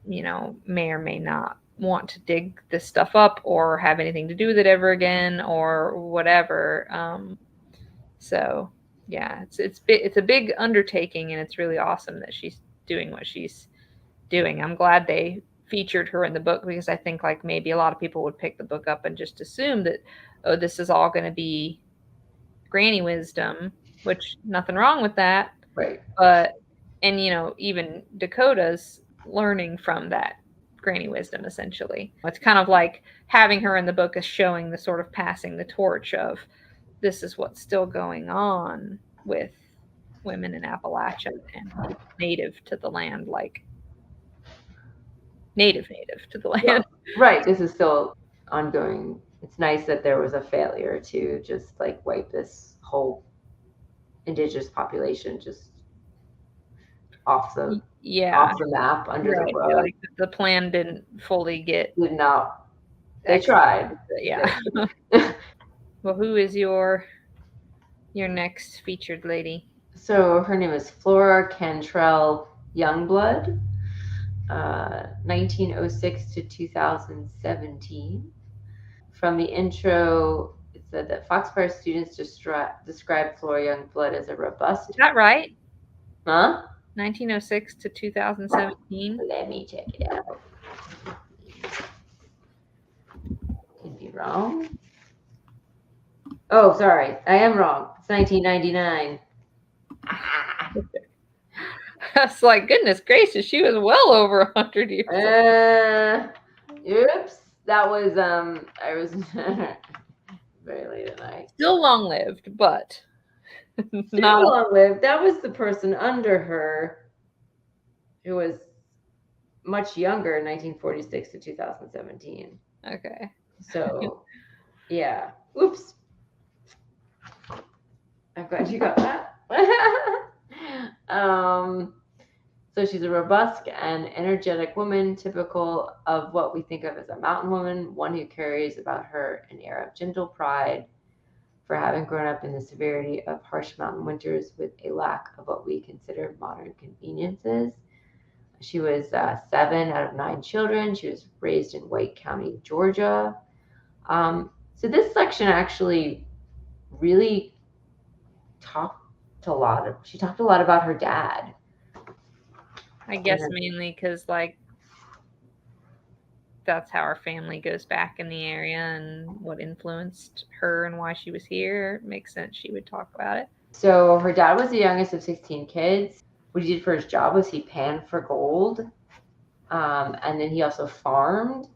you know, may or may not want to dig this stuff up or have anything to do with it ever again or whatever. So yeah, it's a big undertaking, and it's really awesome that she's doing what she's doing. I'm glad they featured her in the book, because I think like maybe a lot of people would pick the book up and just assume that, oh, this is all going to be granny wisdom, which nothing wrong with that. Right. But, and even Dakota's learning from that granny wisdom, essentially. It's kind of like having her in the book is showing the sort of passing the torch of this is what's still going on with women in Appalachia and people native to the land, like native to the land. Well, right. This is still ongoing. It's nice that there was a failure to just like wipe this whole indigenous population just off the map under the rug. Like the plan didn't fully get. Did not. They tried. Yeah. Well, who is your next featured lady? So her name is Flora Cantrell Youngblood, 1906 to 2017. From the intro, it said that Foxfire students described Flora Youngblood as a robust. Is that right? Huh? 1906 to 2017. Let me check it out. Could be wrong. Oh, sorry. I am wrong. It's 1999. That's like, goodness gracious, she was well over 100 years old. Oops. That was, I was very late at night. Still long-lived, but not long-lived. That was the person under her who was much younger in 1946 to 2017. Okay. So, yeah. Oops. I'm glad you got that. So she's a robust and energetic woman, typical of what we think of as a mountain woman, one who carries about her an air of gentle pride for having grown up in the severity of harsh mountain winters with a lack of what we consider modern conveniences. She was 7 out of 9 children. She was raised in White County, Georgia. So this section actually really talked a lot about her dad. I guess mainly because like that's how our family goes back in the area and what influenced her and why she was here. It makes sense she would talk about it. So her dad was the youngest of 16 kids. What he did for his job was he panned for gold. And then he also farmed.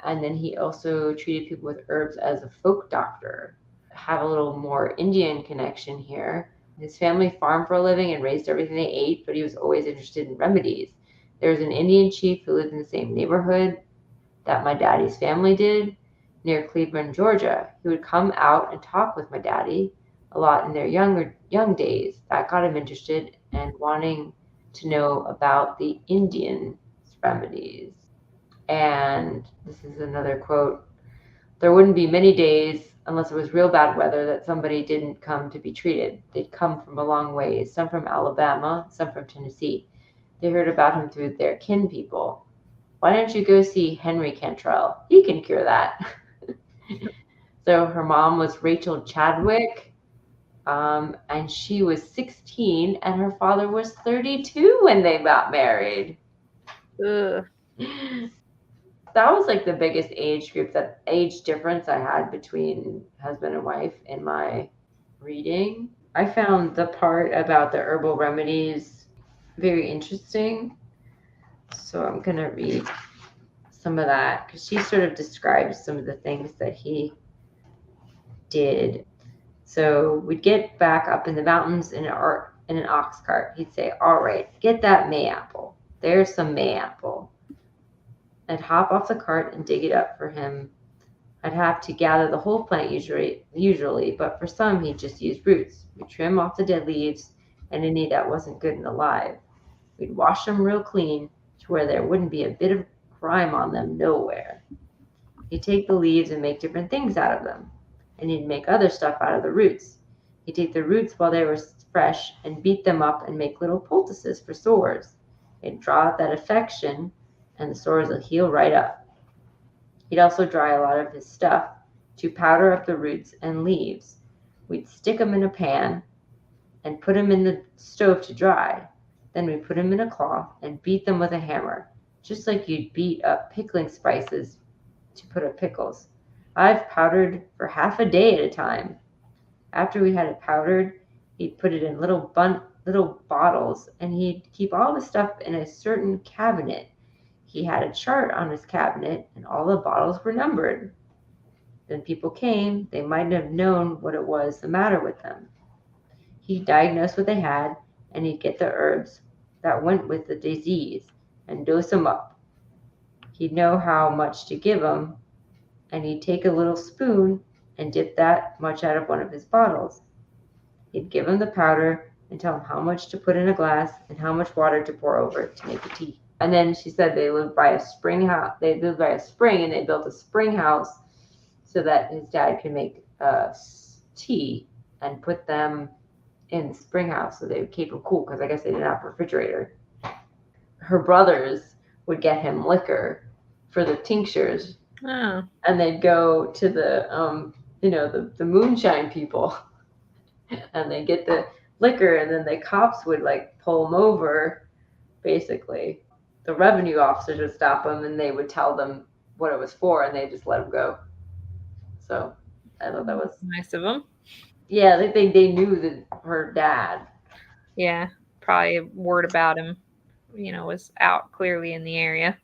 And then he also treated people with herbs as a folk doctor. Have a little more Indian connection here. His family farmed for a living and raised everything they ate, but he was always interested in remedies. There was an Indian chief who lived in the same neighborhood that my daddy's family did, near Cleveland, Georgia. He would come out and talk with my daddy a lot in their young days. That got him interested and wanting to know about the Indian remedies. And this is another quote. There wouldn't be many days, unless it was real bad weather, that somebody didn't come to be treated. They'd come from a long ways, some from Alabama, some from Tennessee. They heard about him through their kin people. Why don't you go see Henry Cantrell? He can cure that. So her mom was Rachel Chadwick, and she was 16, and her father was 32 when they got married. Ugh. That was like the biggest age difference I had between husband and wife in my reading. I found the part about the herbal remedies very interesting. So I'm going to read some of that because she sort of describes some of the things that he did. So we'd get back up in the mountains in an ox cart. He'd say, all right, get that mayapple. There's some mayapple. I'd hop off the cart and dig it up for him. I'd have to gather the whole plant usually, but for some he'd just use roots. We'd trim off the dead leaves and any that wasn't good and alive. We'd wash them real clean to where there wouldn't be a bit of grime on them nowhere. He'd take the leaves and make different things out of them, and he'd make other stuff out of the roots. He'd take the roots while they were fresh and beat them up and make little poultices for sores. He'd draw out that affection and the sores will heal right up. He'd also dry a lot of his stuff to powder up the roots and leaves. We'd stick them in a pan and put them in the stove to dry. Then we'd put them in a cloth and beat them with a hammer, just like you'd beat up pickling spices to put up pickles. I've powdered for half a day at a time. After we had it powdered, he'd put it in little bottles, and he'd keep all the stuff in a certain cabinet. He had a chart on his cabinet, and all the bottles were numbered. When people came, they might have known what it was the matter with them. He'd diagnose what they had, and he'd get the herbs that went with the disease and dose them up. He'd know how much to give them, and he'd take a little spoon and dip that much out of one of his bottles. He'd give them the powder and tell them how much to put in a glass and how much water to pour over it to make the tea. And then she said they lived by a spring house. They lived by a spring, and they built a spring house so that his dad could make tea and put them in the spring house so they would keep them cool, because I guess they didn't have a refrigerator. Her brothers would get him liquor for the tinctures, and they'd go to the the moonshine people, and they get the liquor, and then the cops would like pull them over. Basically, the revenue officers would stop them, and they would tell them what it was for, and they just let them go. So I thought that was nice of them. Yeah, they knew that her dad. Yeah, probably word about him, was out clearly in the area.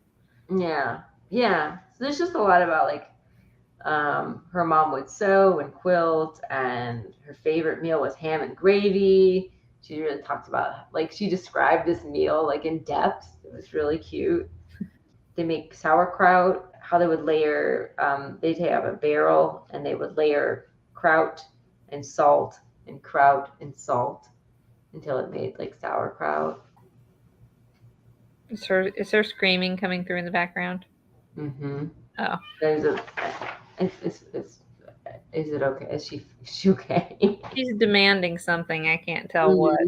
Yeah. So there's just a lot about like her mom would sew and quilt, and her favorite meal was ham and gravy. She really talked about, like, she described this meal like in depth. It was really cute. They make sauerkraut, how they would layer, they'd have a barrel, and they would layer kraut and salt and kraut and salt until it made like sauerkraut. Is her screaming coming through in the background? Mm-hmm. Oh. There's is it okay? Is she okay? She's demanding something. I can't tell what.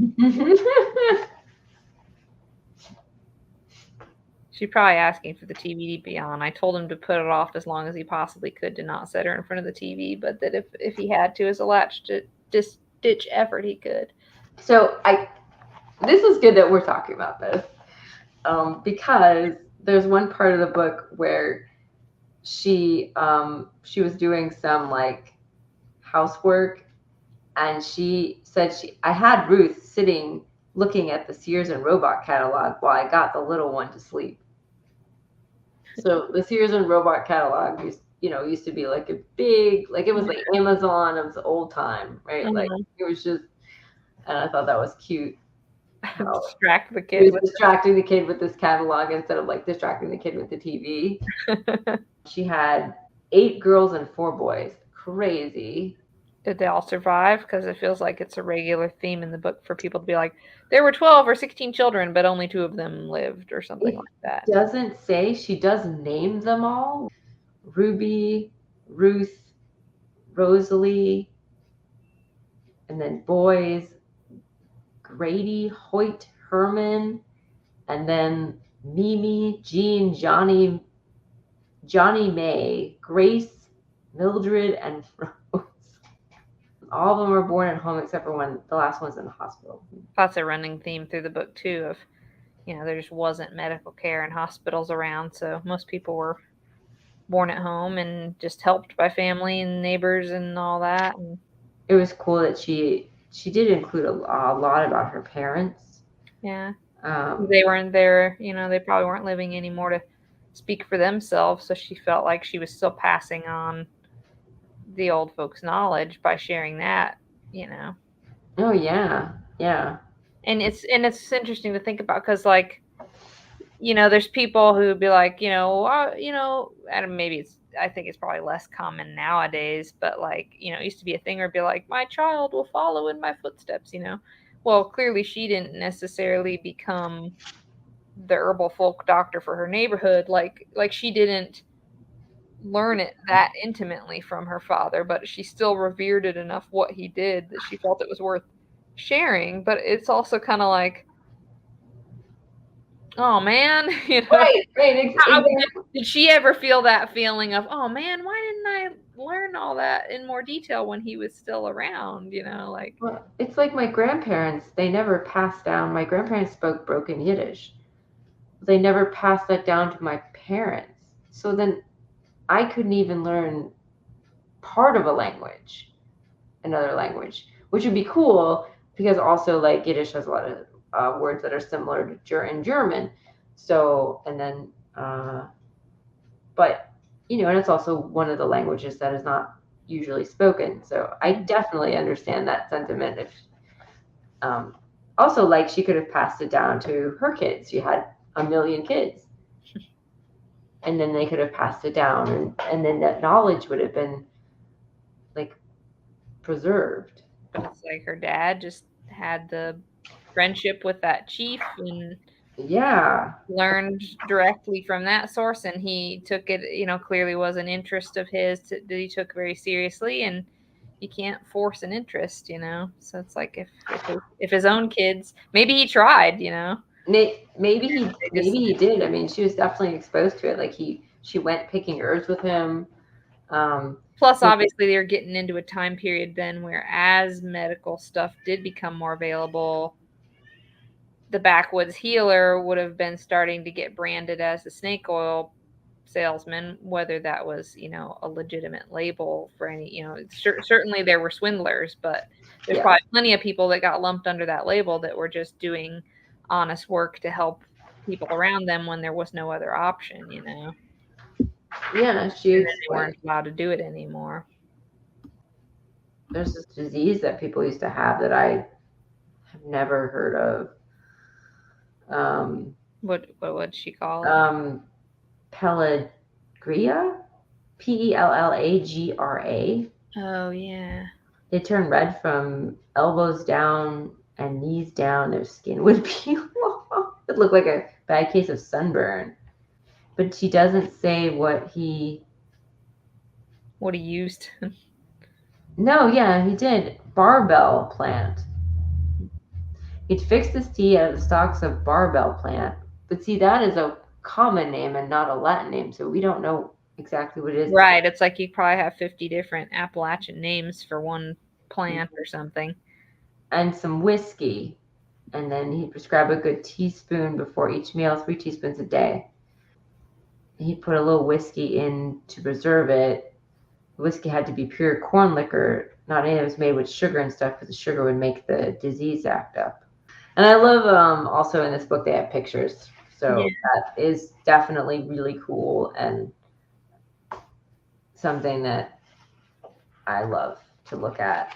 She's probably asking for the TV to be on. I told him to put it off as long as he possibly could, to not set her in front of the TV, but that if he had to, as a ditch effort, he could. So this is good that we're talking about this, because there's one part of the book where she was doing some like housework, and she said I had Ruth sitting looking at the Sears and Roebuck catalog while I got the little one to sleep. So the Sears and Roebuck catalog used to be like a big, like, it was like Amazon of the old time, right? Like, it was just, and I thought that was cute. Distract the kid. Distracting the kid with this catalog instead of like distracting the kid with the TV. She had 8 girls and 4 boys. Crazy. Did they all survive? Because it feels like it's a regular theme in the book for people to be like, there were 12 or 16 children, but only 2 of them lived, or something like that. It doesn't say. She does name them all. Ruby, Ruth, Rosalie, and then boys, Grady, Hoyt, Herman, and then Mimi, Jean, Johnny, May, Grace, Mildred, and Rose. All of them were born at home except for one. The last one's in the hospital. That's a running theme through the book too, of there just wasn't medical care and hospitals around, so most people were born at home and just helped by family and neighbors and all that. And it was cool that she did include a lot about her parents. Yeah. They weren't there, they probably weren't living anymore to speak for themselves, so she felt like she was still passing on the old folks' knowledge by sharing that, Oh yeah. And it's interesting to think about, because like, there's people who be like, and maybe I think it's probably less common nowadays, but like, it used to be a thing where it'd be like, my child will follow in my footsteps, Well, clearly she didn't necessarily become the herbal folk doctor for her neighborhood. Like she didn't learn it that intimately from her father, but she still revered it enough what he did that she felt it was worth sharing. But it's also kind of like, oh man, Right. Exactly. Did she ever feel that feeling of, oh man, why didn't I learn all that in more detail when he was still around? Like, well, it's like my grandparents. They never passed down. My grandparents spoke broken Yiddish. They never passed that down to my parents. So then I couldn't even learn part of a language. another language, which would be cool because also like Yiddish has a lot of words that are similar to in German. So, and then, but, you know, and it's also one of the languages that is not usually spoken. So I definitely understand that sentiment. If also, like, she could have passed it down to her kids. She had a million kids. And then they could have passed it down, and then that knowledge would have been like preserved. But it's like her dad just had the friendship with that chief and Yeah. learned directly from that source, and he took it, clearly was an interest of his that he took very seriously, and you can't force an interest, so it's like if his own kids, maybe he tried, Maybe he just did. I mean, she was definitely exposed to it. Like she went picking herbs with him. Plus, obviously, they're getting into a time period then where as medical stuff did become more available, the backwoods healer would have been starting to get branded as the snake oil salesman, whether that was, a legitimate label for any, certainly there were swindlers, but there's probably plenty of people that got lumped under that label that were just doing honest work to help people around them when there was no other option, Yeah, they weren't allowed to do it anymore. There's this disease that people used to have that I have never heard of. What would she call it? Pellagra, Pellagra. Oh yeah. They turn red from elbows down and knees down. Their skin would peel off. It looked like a bad case of sunburn. But she doesn't say what he used. No, yeah, he did. Barbell plant. He'd fixed this tea out of the stalks of barbell plant. But see, that is a common name and not a Latin name, so we don't know exactly what it is. Right. It's like you probably have 50 different Appalachian names for one plant or something. And some whiskey. And then he'd prescribe a good teaspoon before each meal, 3 teaspoons a day. He'd put a little whiskey in to preserve it. The whiskey had to be pure corn liquor, not any that was made with sugar and stuff, because the sugar would make the disease act up. And I love also in this book they have pictures. So that is definitely really cool and something that I love to look at.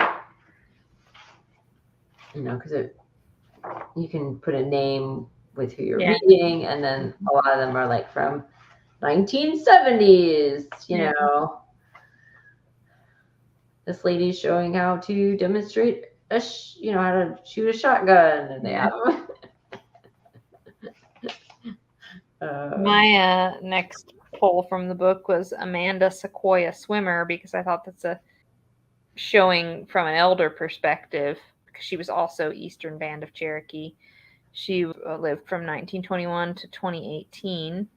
Because you can put a name with who you're reading, and then a lot of them are like from 1970s, know. This lady's showing how to demonstrate how to shoot a shotgun, and they have my next poll from the book was Amanda Sequoya Swimmer, because I thought that's a showing from an elder perspective, because she was also Eastern Band of Cherokee. She lived from 1921 to 2018.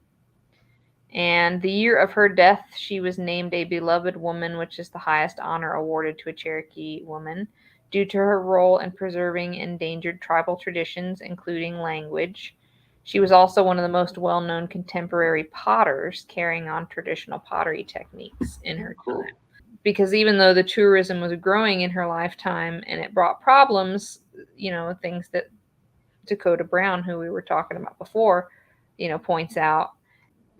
And the year of her death, she was named a beloved woman, which is the highest honor awarded to a Cherokee woman, due to her role in preserving endangered tribal traditions, including language. She was also one of the most well-known contemporary potters, carrying on traditional pottery techniques in her time. Because even though the tourism was growing in her lifetime and it brought problems, things that Dakota Brown, who we were talking about before, points out,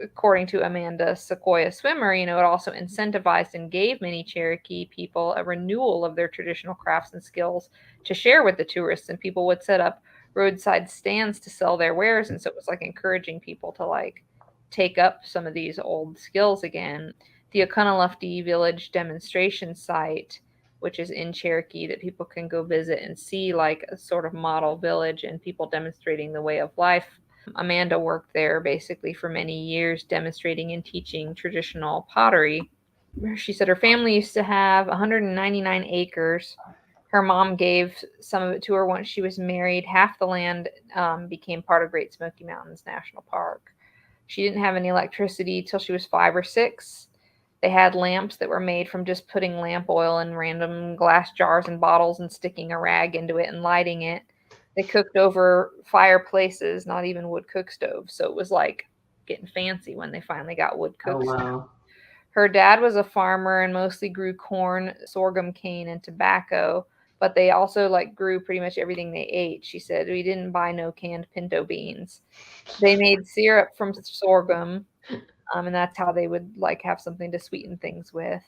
according to Amanda Sequoya Swimmer, it also incentivized and gave many Cherokee people a renewal of their traditional crafts and skills to share with the tourists, and people would set up roadside stands to sell their wares. And so it was like encouraging people to like take up some of these old skills again. The Oconaluftee Village demonstration site, which is in Cherokee, that people can go visit and see, like a sort of model village and people demonstrating the way of life. Amanda worked there basically for many years, demonstrating and teaching traditional pottery. She said her family used to have 199 acres. Her mom gave some of it to her once she was married. Half the land became part of Great Smoky Mountains National Park. She didn't have any electricity till she was 5 or 6. They had lamps that were made from just putting lamp oil in random glass jars and bottles and sticking a rag into it and lighting it. They cooked over fireplaces, not even wood cook stoves. So it was like getting fancy when they finally got wood cook stoves. Her dad was a farmer and mostly grew corn, sorghum, cane, and tobacco, but they also like grew pretty much everything they ate. She said, we didn't buy no canned pinto beans. They made syrup from sorghum, and that's how they would like have something to sweeten things with.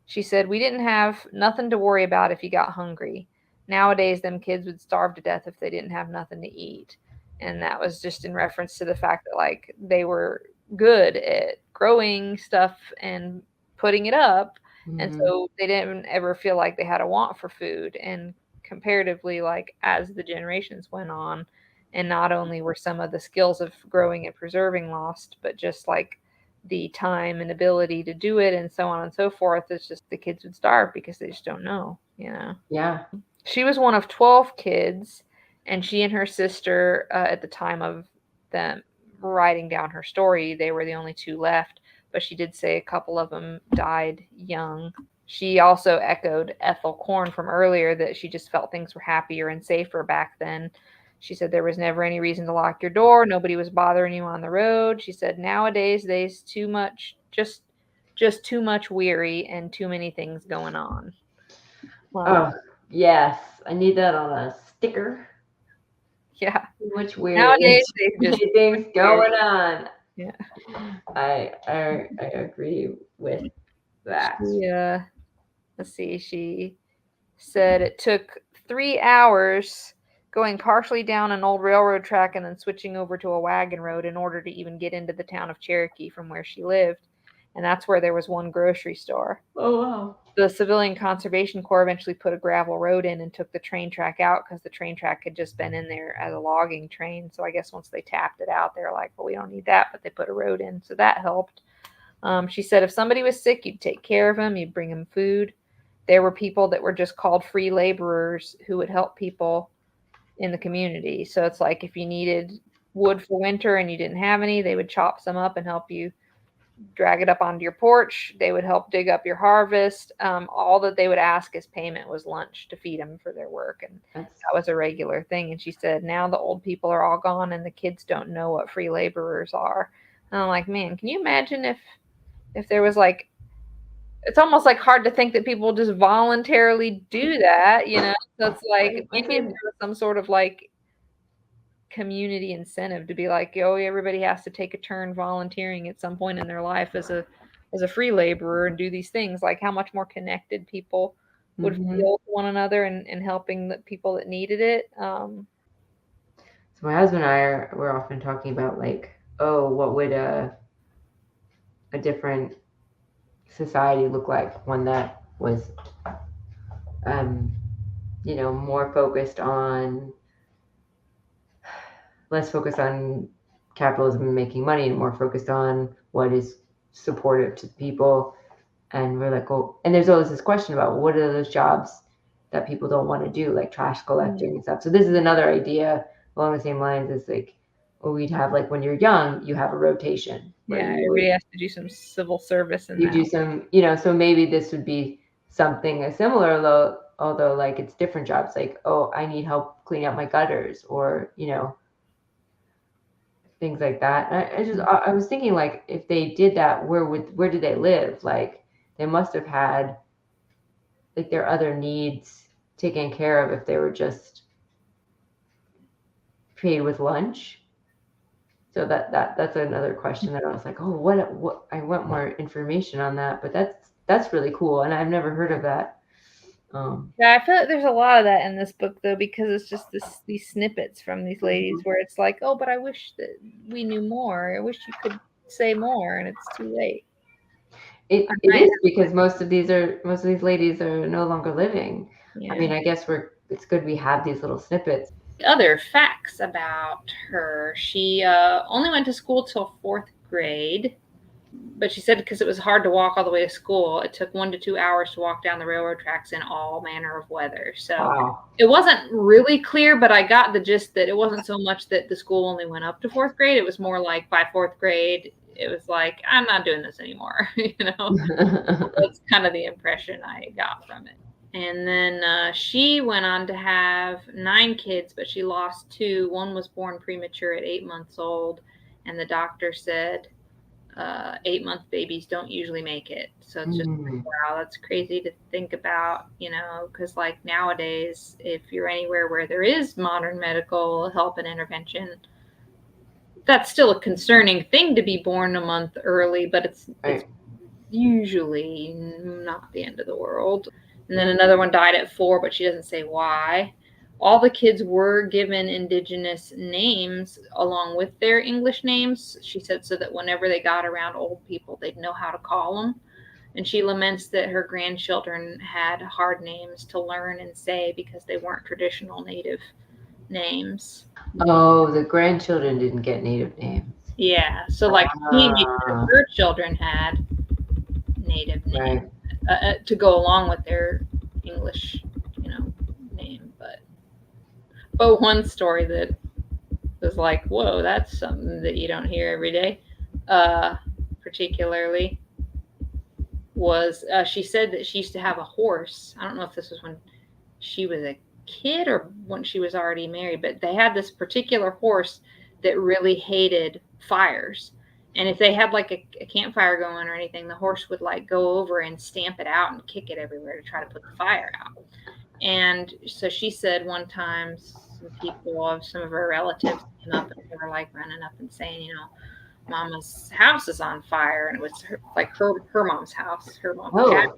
She said, we didn't have nothing to worry about if you got hungry. Nowadays, them kids would starve to death if they didn't have nothing to eat. And that was just in reference to the fact that like they were good at growing stuff and putting it up. And so they didn't ever feel like they had a want for food. And comparatively, like as the generations went on, and not only were some of the skills of growing and preserving lost, but just like the time and ability to do it and so on and so forth, it's just the kids would starve because they just don't know, you know. Yeah. She was one of 12 kids, and she and her sister, at the time of them writing down her story, they were the only two left, but she did say a couple of them died young. She also echoed Ethel Korn from earlier that she just felt things were happier and safer back then. She said there was never any reason to lock your door. Nobody was bothering you on the road. She said nowadays there's too much, just too much weary and too many things going on. Oh, yes. I need that on a sticker. Yeah. Too much weird. Nowadays they just things going on. Yeah. I agree with that. Yeah. Let's see. She said it took 3 hours going partially down an old railroad track and then switching over to a wagon road in order to even get into the town of Cherokee from where she lived. And that's where there was one grocery store. Oh, wow. The Civilian Conservation Corps eventually put a gravel road in and took the train track out because the train track had just been in there as a logging train. So I guess once they tapped it out, they were like, well, we don't need that, but they put a road in. So that helped. She said if somebody was sick, you'd take care of them. You'd bring them food. There were people that were just called free laborers who would help people in the community. So it's like if you needed wood for winter and you didn't have any, they would chop some up and help you drag it up onto your porch. They would help dig up your harvest. All that they would ask as payment was lunch to feed them for their work. And that was a regular thing. And she said, now the old people are all gone and the kids don't know what free laborers are. And I'm like, man, can you imagine if there was like, it's almost like hard to think that people just voluntarily do that, you know? So it's like maybe if there was some sort of like community incentive to be like, oh, everybody has to take a turn volunteering at some point in their life as a free laborer and do these things. Like how much more connected people would feel to one another and helping the people that needed it. So my husband and I we're often talking about like, oh, what would a different society look like, one that was more focused on less focused on capitalism and making money and more focused on what is supportive to people. And we're like, oh, and there's always this question about what are those jobs that people don't want to do, like trash collecting and stuff. So this is another idea along the same lines as like, well, we'd have like when you're young, you have a rotation. Yeah, everybody has to do some civil service and you do some, so maybe this would be something similar, although like it's different jobs, like, oh, I need help cleaning up my gutters, or things like that. And I was thinking like if they did that, where did they live? Like they must have had like their other needs taken care of if they were just paid with lunch. So that's another question that I was like, oh, what I want more information on that, but that's really cool, and I've never heard of that. Yeah, I feel like there's a lot of that in this book though, because it's just these snippets from these ladies where it's like, oh, but I wish that we knew more. I wish you could say more, and it's too late. It is, because most of these ladies are no longer living. Yeah. I mean, I guess it's good we have these little snippets. Other facts about her: she only went to school till 4th grade, but she said because it was hard to walk all the way to school, it took 1 to 2 hours to walk down the railroad tracks in all manner of weather. So It wasn't really clear, but I got the gist that it wasn't so much that the school only went up to 4th grade. It was more like by 4th grade, it was like, I'm not doing this anymore. That's kind of the impression I got from it. And then she went on to have 9 kids, but she lost 2. One was born premature at 8 months old, and the doctor said 8-month babies don't usually make it. So it's just like, wow, that's crazy to think about, because like nowadays, if you're anywhere where there is modern medical help and intervention, that's still a concerning thing to be born a month early, but it's usually not the end of the world. And then another one died at 4, but she doesn't say why. All the kids were given indigenous names along with their English names, she said, so that whenever they got around old people, they'd know how to call them. And she laments that her grandchildren had hard names to learn and say because they weren't traditional native names. Oh, the grandchildren didn't get native names. Yeah, so like her children had native names to go along with their English, name. But one story that was like, whoa, that's something that you don't hear every day, particularly was she said that she used to have a horse. I don't know if this was when she was a kid or when she was already married, but they had this particular horse that really hated fires. And if they had like a campfire going or anything, the horse would like go over and stamp it out and kick it everywhere to try to put the fire out. And so she said one time some of her relatives came up and they were like running up and saying, Mama's house is on fire. And it was her mom's house, her mom's cat.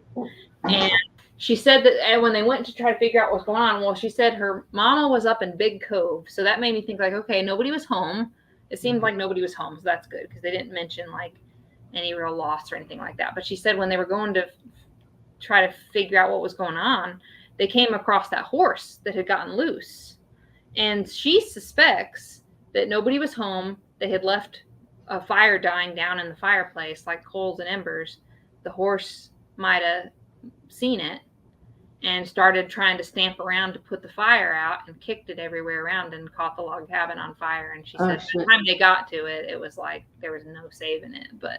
And she said that when they went to try to figure out what's going on, well, she said her mama was up in Big Cove. So that made me think like, okay, nobody was home. It seemed like nobody was home. So that's good because they didn't mention like any real loss or anything like that. But she said when they were going to try to figure out what was going on, they came across that horse that had gotten loose. And she suspects that nobody was home. They had left a fire dying down in the fireplace, like coals and embers. The horse might have seen it and started trying to stamp around to put the fire out and kicked it everywhere around and caught the log cabin on fire. And she said by the time they got to it, it was like there was no saving it. But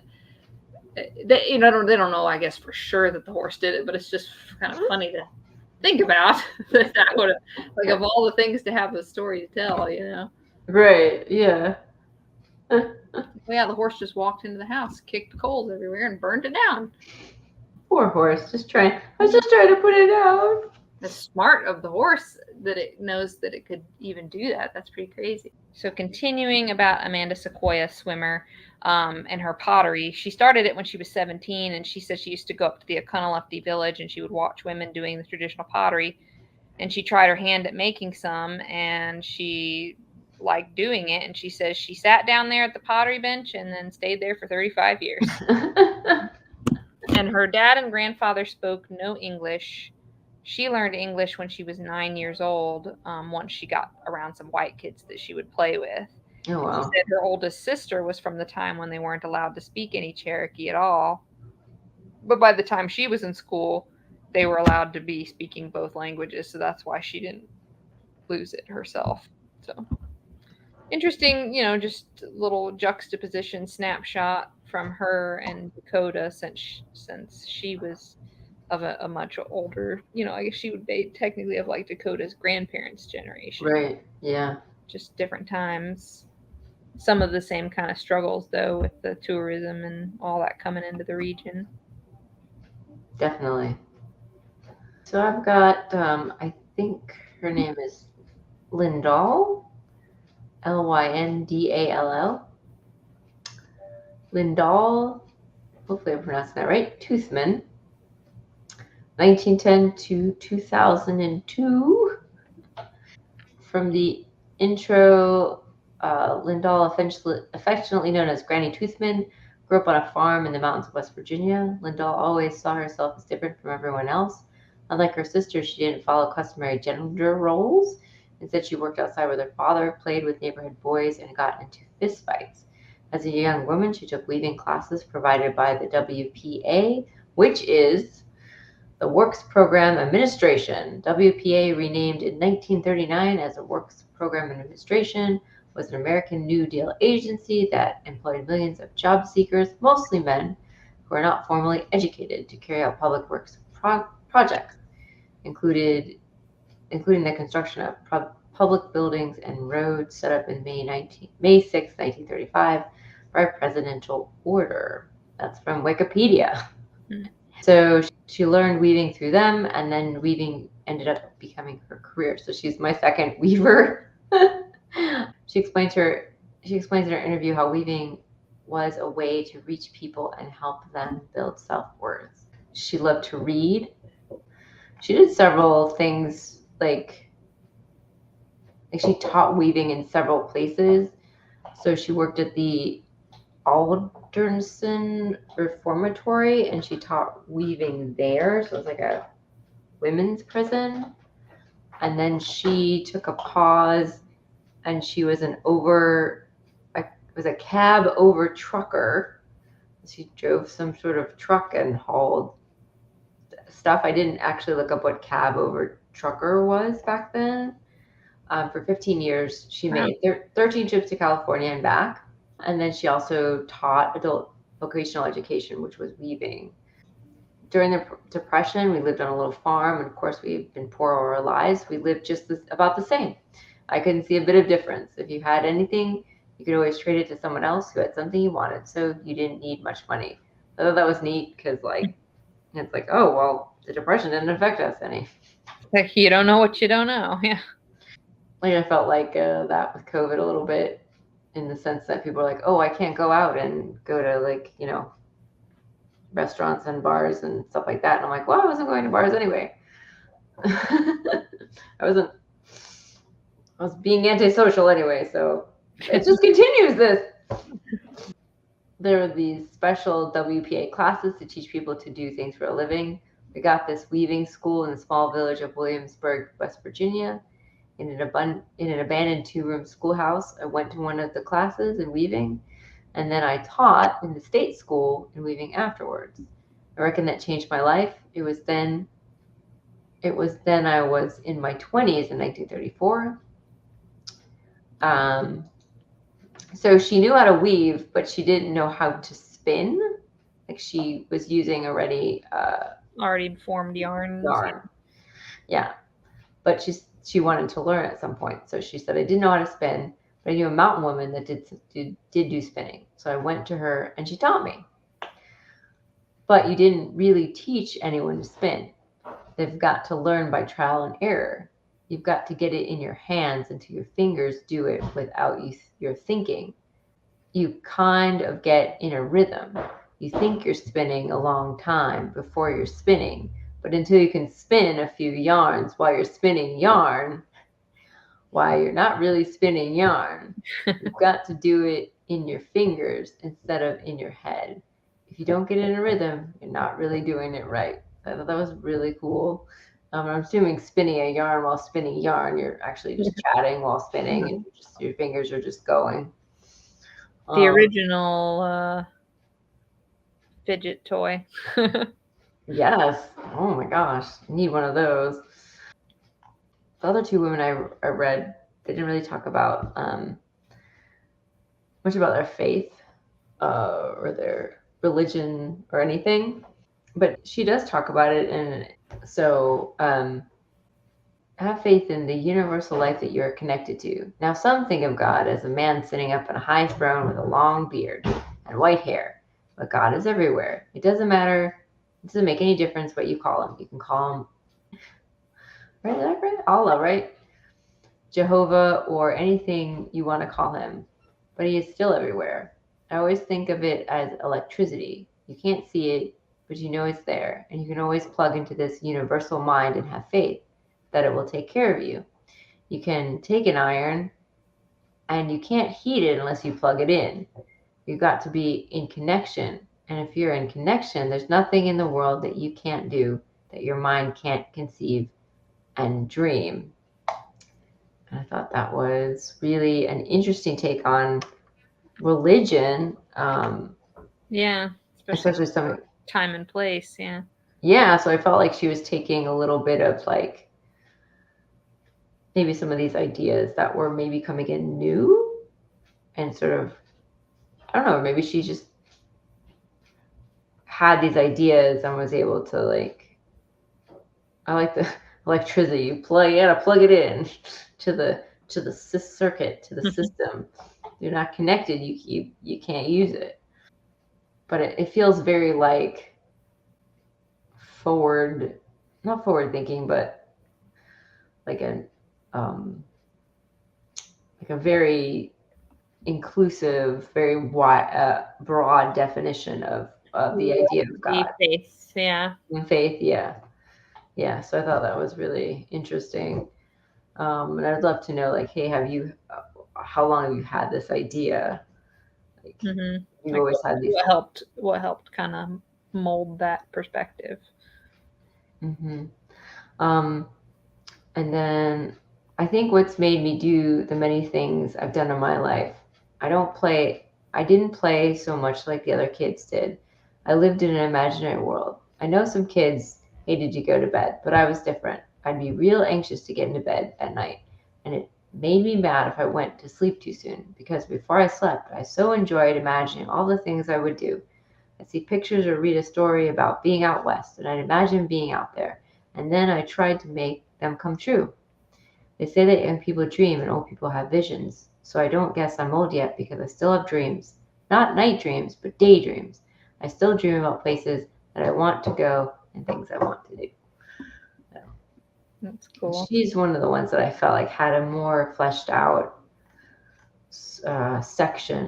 they don't know, I guess, for sure that the horse did it, but it's just kind of funny to think about that would have, like, of all the things to have a story to tell, Right, yeah. Yeah, the horse just walked into the house, kicked the coals everywhere, and burned it down. Poor horse, I was just trying to put it out. It's smart of the horse that it knows that it could even do that. That's pretty crazy. So continuing about Amanda Sequoya, swimmer, and her pottery. She started it when she was 17, and she said she used to go up to the Oconaluftee village and she would watch women doing the traditional pottery. And she tried her hand at making some, and she liked doing it. And she says she sat down there at the pottery bench and then stayed there for 35 years. And her dad and grandfather spoke no English. She learned English when she was 9 years old, once she got around some white kids that she would play with. Oh, wow. She said her oldest sister was from the time when they weren't allowed to speak any Cherokee at all. But by the time she was in school, they were allowed to be speaking both languages, so that's why she didn't lose it herself. So interesting, just a little juxtaposition snapshot from her and Dakota since she was of a much older, I guess she would be technically of like Dakota's grandparents' generation. Right, yeah. Just different times. Some of the same kind of struggles, though, with the tourism and all that coming into the region. Definitely. So I've got, I think her name is Lindall, Lyndall. Lindall, hopefully I'm pronouncing that right, Toothman, 1910 to 2002. From the intro, Lindall, affectionately known as Granny Toothman, grew up on a farm in the mountains of West Virginia. Lindall always saw herself as different from everyone else. Unlike her sister, she didn't follow customary gender roles. Instead, she worked outside with her father, played with neighborhood boys, and got into fistfights. As a young woman, she took weaving classes provided by the WPA, which is the Works Program Administration. WPA, renamed in 1939 as the Works Program Administration, was an American New Deal agency that employed millions of job seekers, mostly men, who are not formally educated, to carry out public works projects, including the construction of public buildings and roads. Set up in May 6, 1935, by presidential order. That's from Wikipedia. Hmm. So she learned weaving through them, and then weaving ended up becoming her career. So she's my second weaver. She explains in her interview how weaving was a way to reach people and help them build self-worth. She loved to read. She did several things like she taught weaving in several places. So she worked at the Alderson Reformatory and she taught weaving there. So it was like a women's prison. And then she took a pause and she was a cab over trucker. She drove some sort of truck and hauled stuff. I didn't actually look up what cab over trucker was back then. For 15 years, she Wow. made 13 trips to California and back. And then she also taught adult vocational education, which was weaving. During the Depression, we lived on a little farm. And of course, we've been poor all our lives. We lived about the same. I couldn't see a bit of difference. If you had anything, you could always trade it to someone else who had something you wanted. So you didn't need much money. I thought that was neat because, it's like, oh, well, the Depression didn't affect us any. Like, you don't know what you don't know. Yeah. Like I felt like that with COVID a little bit, in the sense that people are like, oh, I can't go out and go to restaurants and bars and stuff like that. And I'm like, well, I wasn't going to bars anyway. I was being antisocial anyway, so it just continues this. There are these special WPA classes to teach people to do things for a living. We got this weaving school in the small village of Williamsburg, West Virginia. In an abandoned 2-room schoolhouse. I went to one of the classes in weaving, and then I taught in the state school in weaving afterwards. I reckon that changed my life. It was then I was in my 20s in 1934. So she knew how to weave, but she didn't know how to spin. Like she was using already formed yarns. yarn. Yeah. But she wanted to learn at some point. So she said, I didn't know how to spin, but I knew a mountain woman that did do spinning. So I went to her and she taught me. But you didn't really teach anyone to spin. They've got to learn by trial and error. You've got to get it in your hands until your fingers do it without your thinking. You kind of get in a rhythm. You think you're spinning a long time before you're spinning, but until you can spin a few yarns while you're spinning yarn, while you're not really spinning yarn, you've got to do it in your fingers instead of in your head. If you don't get in a rhythm, you're not really doing it right. I thought that was really cool. I'm assuming spinning a yarn while spinning yarn, you're actually just chatting while spinning, and your fingers are just going. The original fidget toy. Yes. Oh my gosh, I need one of those. The other two women I read, they didn't really talk about much about their faith or their religion or anything, but she does talk about it. And so have faith in the universal life that you're connected to. Now, some think of God as a man sitting up on a high throne with a long beard and white hair, but God is everywhere. It doesn't matter. It doesn't make any difference what you call him. You can call him, right? Allah, right? Jehovah, or anything you want to call him, but he is still everywhere. I always think of it as electricity. You can't see it, but you know it's there, and you can always plug into this universal mind and have faith that it will take care of you. You can take an iron, and you can't heat it unless you plug it in. You've got to be in connection, and if you're in connection, there's nothing in the world that you can't do, that your mind can't conceive and dream. I thought that was really an interesting take on religion. Yeah, especially some time and place. Yeah. Yeah, so I felt like she was taking a little bit of maybe some of these ideas that were maybe coming in new and sort of, I don't know, maybe she just had these ideas and was able to I like the electricity. You gotta plug it in to the circuit, to the system. you're not connected, you can't use it. But it feels very like not forward thinking, but like like a very inclusive, very wide, broad definition of the idea of God Faith, yeah. and faith. Yeah. So I thought that was really interesting, and I'd love to know, like, hey, how long have you had this idea? Like, Mm-hmm. you've Like always had these. what helped kind of mold that perspective. Mm-hmm. And then I think what's made me do the many things I've done in my life, I didn't play so much like the other kids did. I lived in an imaginary world. I know some kids hated to go to bed, but I was different. I'd be real anxious to get into bed at night, and it made me mad if I went to sleep too soon, because before I slept, I so enjoyed imagining all the things I would do. I'd see pictures or read a story about being out west, and I'd imagine being out there, and then I tried to make them come true. They say that young people dream and old people have visions, so I don't guess I'm old yet because I still have dreams. Not night dreams, but daydreams. I still dream about places that I want to go and things I want to do. So, that's cool. She's one of the ones that I felt like had a more fleshed out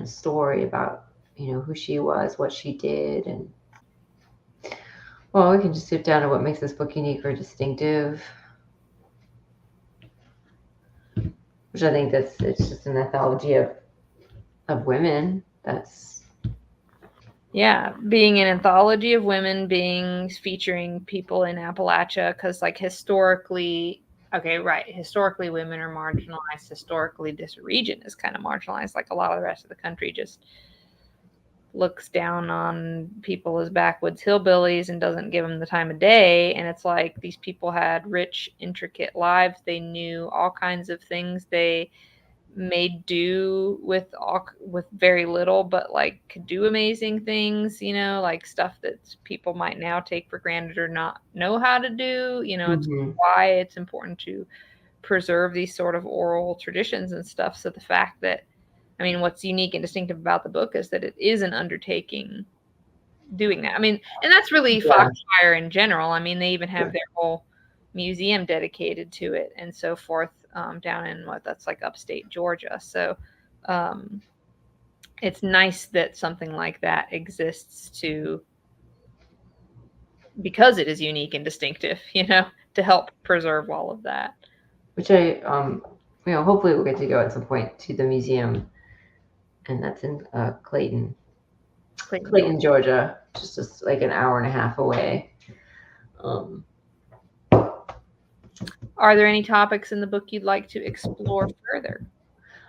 story about, who she was, what she did, and well, we can just sit down to what makes this book unique or distinctive, which I think it's just an anthology of women. That's being an anthology of women, featuring people in Appalachia, because like historically women are marginalized. Historically, this region is kind of marginalized. Like a lot of the rest of the country just looks down on people as backwoods hillbillies and doesn't give them the time of day. And it's like these people had rich, intricate lives. They knew all kinds of things. They made do with very little, but like could do amazing things, like stuff that people might now take for granted or not know how to do. It's why it's important to preserve these sort of oral traditions and stuff. So the fact that, what's unique and distinctive about the book is that it is an undertaking doing that. And that's really Foxfire in general. They even have their whole museum dedicated to it and so forth, down in that's like upstate Georgia. So it's nice that something like that exists because it is unique and distinctive, to help preserve all of that. Which I, hopefully we'll get to go at some point to the museum, and that's in Clayton, Georgia, just like an hour and a half away. Are there any topics in the book you'd like to explore further?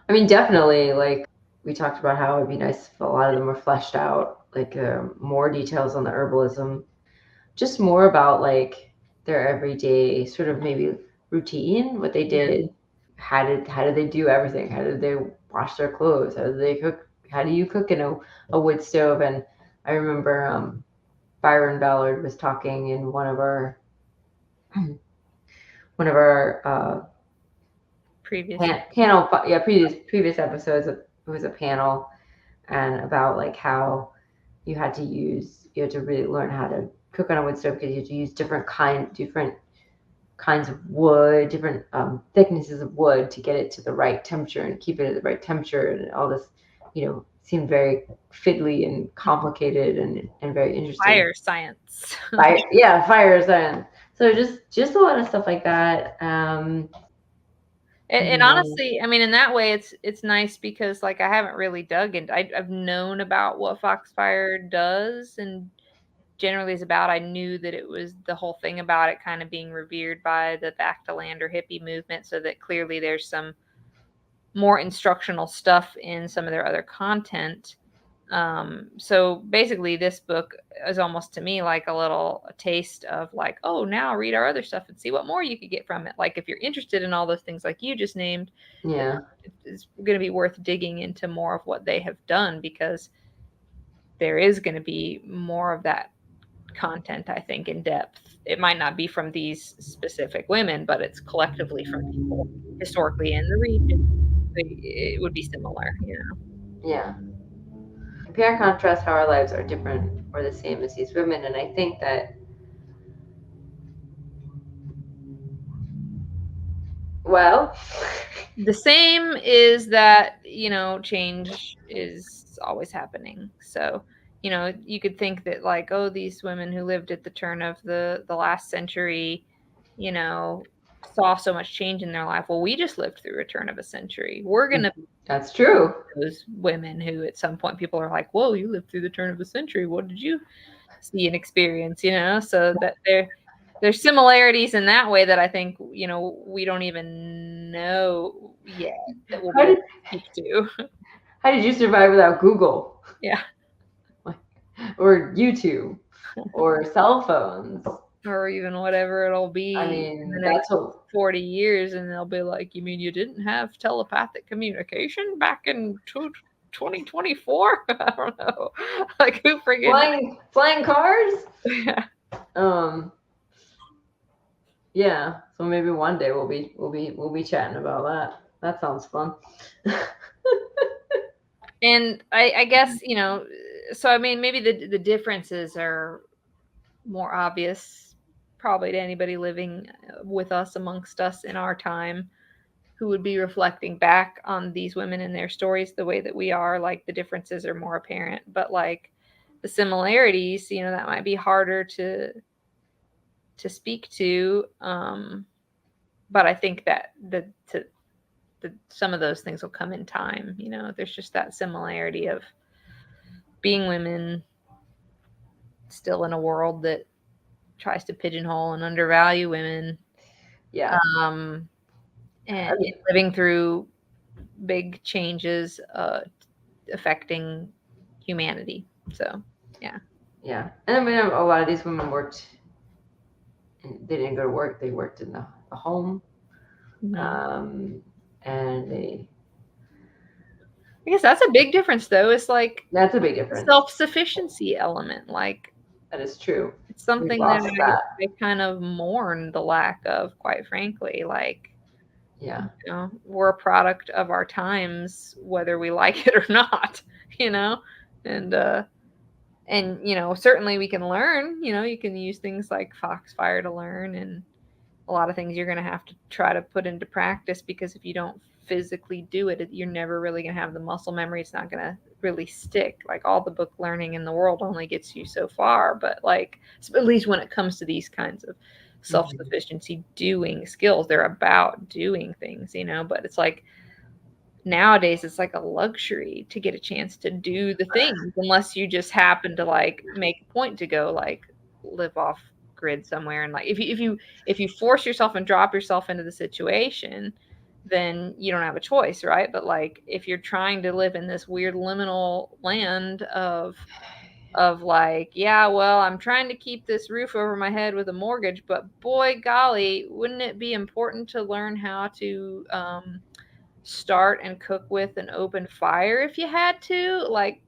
Definitely, like we talked about how it'd be nice if a lot of them were fleshed out, like more details on the herbalism, just more about like their everyday sort of maybe routine, what they did, how did they do everything, how did they wash their clothes, how did they cook, how do you cook in a wood stove. And I remember Byron Ballard was talking in one of our previous previous episodes. It was a panel and about like how you had to really learn how to cook on a wood stove because you had to use different kinds of wood, different thicknesses of wood to get it to the right temperature and keep it at the right temperature, and all this seemed very fiddly and complicated and very interesting. Fire science. Fire science. So just a lot of stuff like that. And honestly, in that way, it's nice because like I haven't really dug into. I've known about what Foxfire does and generally is about. I knew that it was the whole thing about it kind of being revered by the back to land or hippie movement, so that clearly there's some more instructional stuff in some of their other content. So basically this book is almost to me like a taste of like, oh, now read our other stuff and see what more you could get from it. Like if you're interested in all those things like you just named, it's going to be worth digging into more of what they have done, because there is going to be more of that content, I think, in depth. It might not be from these specific women, but it's collectively from people historically in the region. It would be similar, Yeah. Compare and contrast how our lives are different or the same as these women. And I think that, well, The same is that, change is always happening. So, you could think that like, oh, these women who lived at the turn of the last century, saw so much change in their life. Well, we just lived through a turn of a century. We're going to that's true. those women who at some point people are like, whoa, you lived through the turn of a century. What did you see and experience? So that there's similarities in that way that I think, we don't even know yet that we'll be able to speak to. How did you survive without Google? Yeah. Or YouTube or cell phones? Or even whatever it'll be I in mean, the that's next what 40 years. And they'll be like, you mean you didn't have telepathic communication back in 2024? I don't know. Like, who friggin' flying cars? Yeah. Yeah. So maybe one day we'll be chatting about that. That sounds fun. And I guess, so I mean, maybe the differences are more obvious probably to anybody living with us, amongst us in our time, who would be reflecting back on these women and their stories the way that we are. Like, the differences are more apparent, but like the similarities, that might be harder to speak to. But I think that some of those things will come in time. There's just that similarity of being women still in a world that tries to pigeonhole and undervalue women. Yeah. And living through big changes affecting humanity. So, yeah. Yeah. And I mean, a lot of these women worked, they didn't go to work, they worked in the home. Mm-hmm. And I guess that's a big difference, though. It's like, that's a big difference. Self-sufficiency element. Like, that is true. It's something that I kind of mourn the lack of, quite frankly. Like, yeah, we're a product of our times, whether we like it or not, and certainly we can learn. You can use things like Foxfire to learn, and a lot of things you're going to have to try to put into practice, because if you don't physically do it, you're never really going to have the muscle memory. It's not going to really stick. Like, all the book learning in the world only gets you so far, but like, at least when it comes to these kinds of self-sufficiency doing skills, they're about doing things, but it's like, nowadays it's like a luxury to get a chance to do the things, unless you just happen to like make a point to go like live off grid somewhere. And like, if you force yourself and drop yourself into the situation, then you don't have a choice, right? But like, if you're trying to live in this weird liminal land of like, yeah, well, I'm trying to keep this roof over my head with a mortgage, but boy golly, wouldn't it be important to learn how to start and cook with an open fire if you had to? Like,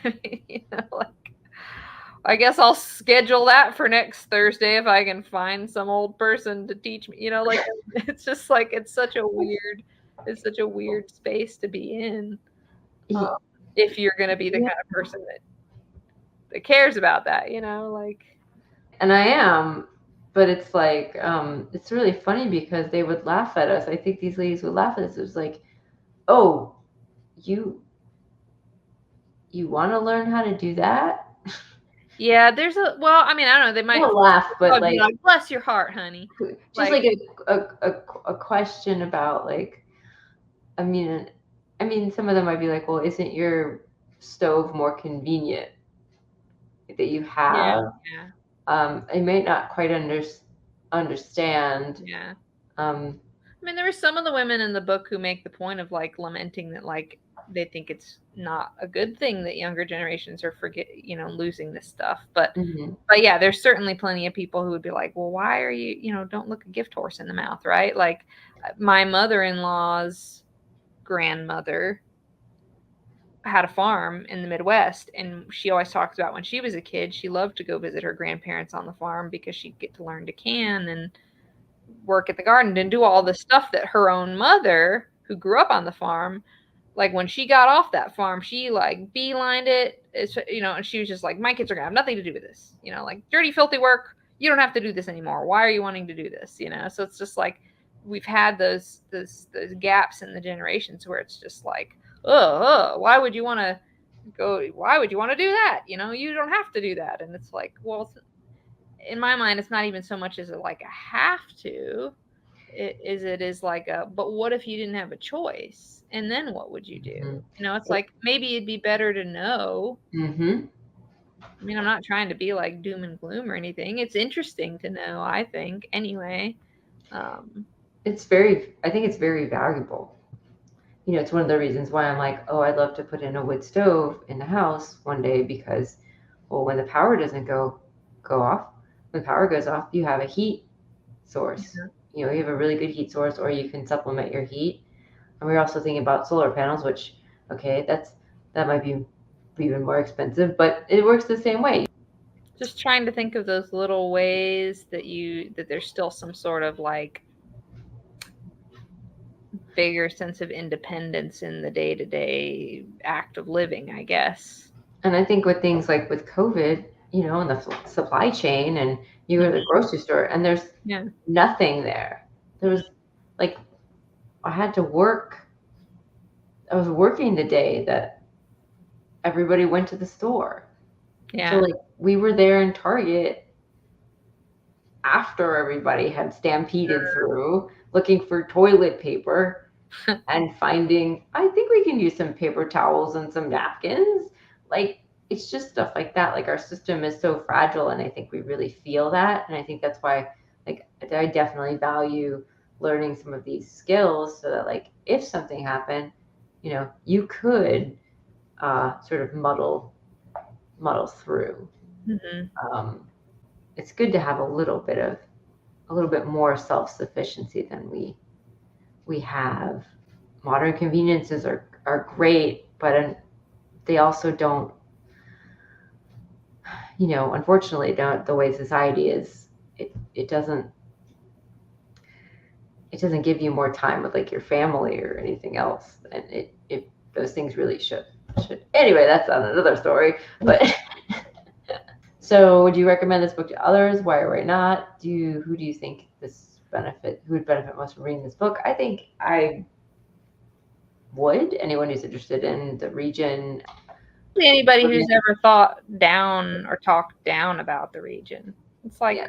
like, I guess I'll schedule that for next Thursday if I can find some old person to teach me. Like, it's just like, it's such a weird space to be in. If you're going to be the kind of person that cares about that, like. And I am, but it's like, it's really funny because they would laugh at us. I think these ladies would laugh at us. It was like, oh, you want to learn how to do that? Yeah, I mean, I don't know. They might laugh, but like, bless your heart, honey. Just like a question about like, I mean, some of them might be like, well, isn't your stove more convenient that you have? Yeah. I may not quite understand. Yeah. I mean, there are some of the women in the book who make the point of like lamenting that like they think it's not a good thing that younger generations are losing this stuff. But yeah, there's certainly plenty of people who would be like, well, why are you, don't look a gift horse in the mouth, right? Like, my mother-in-law's grandmother had a farm in the Midwest, and she always talks about when she was a kid, she loved to go visit her grandparents on the farm because she'd get to learn to can and work at the garden and do all the stuff that her own mother, who grew up on the farm, like when she got off that farm, she like beelined it, and she was just like, my kids are gonna have nothing to do with this, like dirty, filthy work. You don't have to do this anymore. Why are you wanting to do this? So it's just like we've had those gaps in the generations where it's just like, why would you want to why would you want to do that? You don't have to do that. And it's like, well, in my mind, it's not even so much as like a have to, it is like but what if you didn't have a choice? And then what would you do? It's like, maybe it'd be better to know. Mm-hmm. I mean, I'm not trying to be like doom and gloom or anything. It's interesting to know, I think, anyway. I think it's very valuable. It's one of the reasons why I'm like, oh, I'd love to put in a wood stove in the house one day, because, well, when the power doesn't go off, when the power goes off, you have a heat source. You have a really good heat source, or you can supplement your heat. And we're also thinking about solar panels, which, okay, that might be even more expensive, but it works the same way. Just trying to think of those little ways that there's still some sort of like bigger sense of independence in the day-to-day act of living, I guess. And I think with things like with COVID, in the supply chain, and you go to the grocery store and there's nothing there. There was like, I was working the day that everybody went to the store. Yeah. So like we were there in Target after everybody had stampeded through looking for toilet paper and finding, I think we can use some paper towels and some napkins. Like, it's just stuff like that. Like, our system is so fragile, and I think we really feel that. And I think that's why, like, I definitely value learning some of these skills, so that, like, if something happened, you could sort of muddle through. Mm-hmm. It's good to have a little bit more self-sufficiency than we have. Modern conveniences are great, but they also don't, unfortunately, don't, the way society is, it doesn't give you more time with like your family or anything else. And it those things really should. Anyway, that's another story. But so, would you recommend this book to others? Why or why not? Who do you think who would benefit most from reading this book? I think I would. Anyone who's interested in the region. Anybody who's ever thought down or talked down about the region. It's like,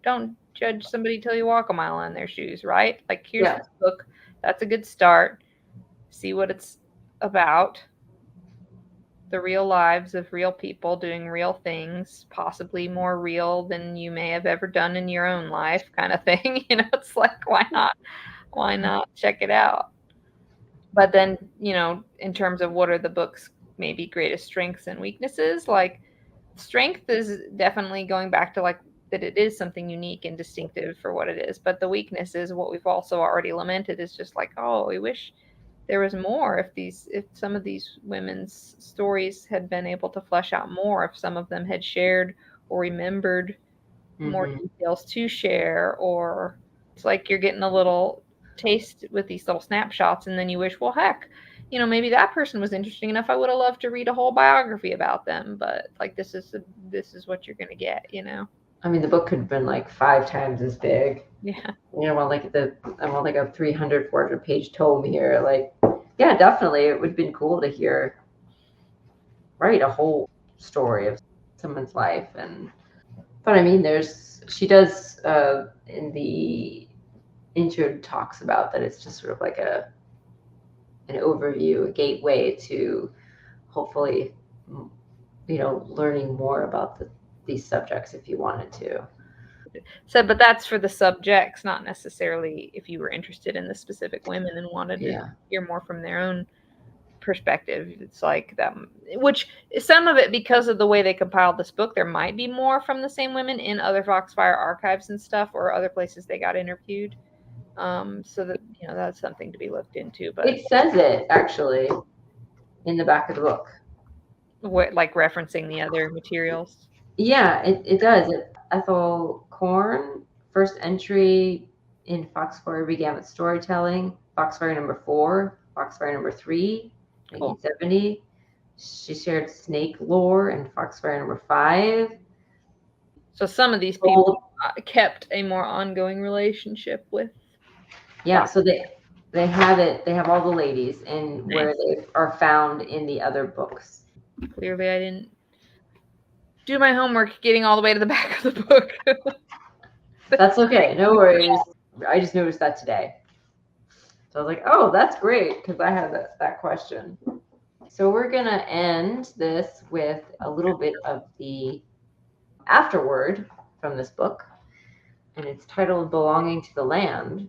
don't judge somebody till you walk a mile in their shoes, right? Like, here's this book. That's a good start. See what it's about. The real lives of real people doing real things, possibly more real than you may have ever done in your own life, kind of thing. It's like, why not check it out? But then, in terms of what are the book's maybe greatest strengths and weaknesses, like, strength is definitely going back to like that it is something unique and distinctive for what it is. But the weakness is what we've also already lamented, is just like, oh, we wish there was more. If some of these women's stories had been able to flesh out more, if some of them had shared or remembered more details to share, or it's like you're getting a little taste with these little snapshots, and then you wish, well, heck, maybe that person was interesting enough. I would have loved to read a whole biography about them, but like, this is what you're going to get, I mean, the book could have been like 5 times as big. Yeah. I want like a 300, 400 page tome here. Like, yeah, definitely. It would have been cool to hear, a whole story of someone's life. But I mean, she does, in the intro, talks about that it's just sort of like an overview, a gateway to hopefully, learning more about these subjects if you wanted to. So, but that's for the subjects, not necessarily if you were interested in the specific women and wanted to hear more from their own perspective. It's like that, which some of it, because of the way they compiled this book, there might be more from the same women in other Foxfire archives and stuff, or other places they got interviewed. So that, that's something to be looked into. But it says it actually in the back of the book. What, like referencing the other materials? Yeah, it does. Ethel Korn, first entry in Foxfire began with storytelling. Foxfire number 4, Foxfire number 3, Cool. 1970. She shared snake lore in Foxfire number 5. So some of these people kept a more ongoing relationship with. Yeah, so they have it. They have all the ladies and where Nice. they are found in the other books. Clearly, I didn't do my homework getting all the way to the back of the book. That's okay. No worries. I just noticed that today. So I was like, oh, that's great, because I had that question. So we're going to end this with a little bit of the afterword from this book. And it's titled Belonging to the Land.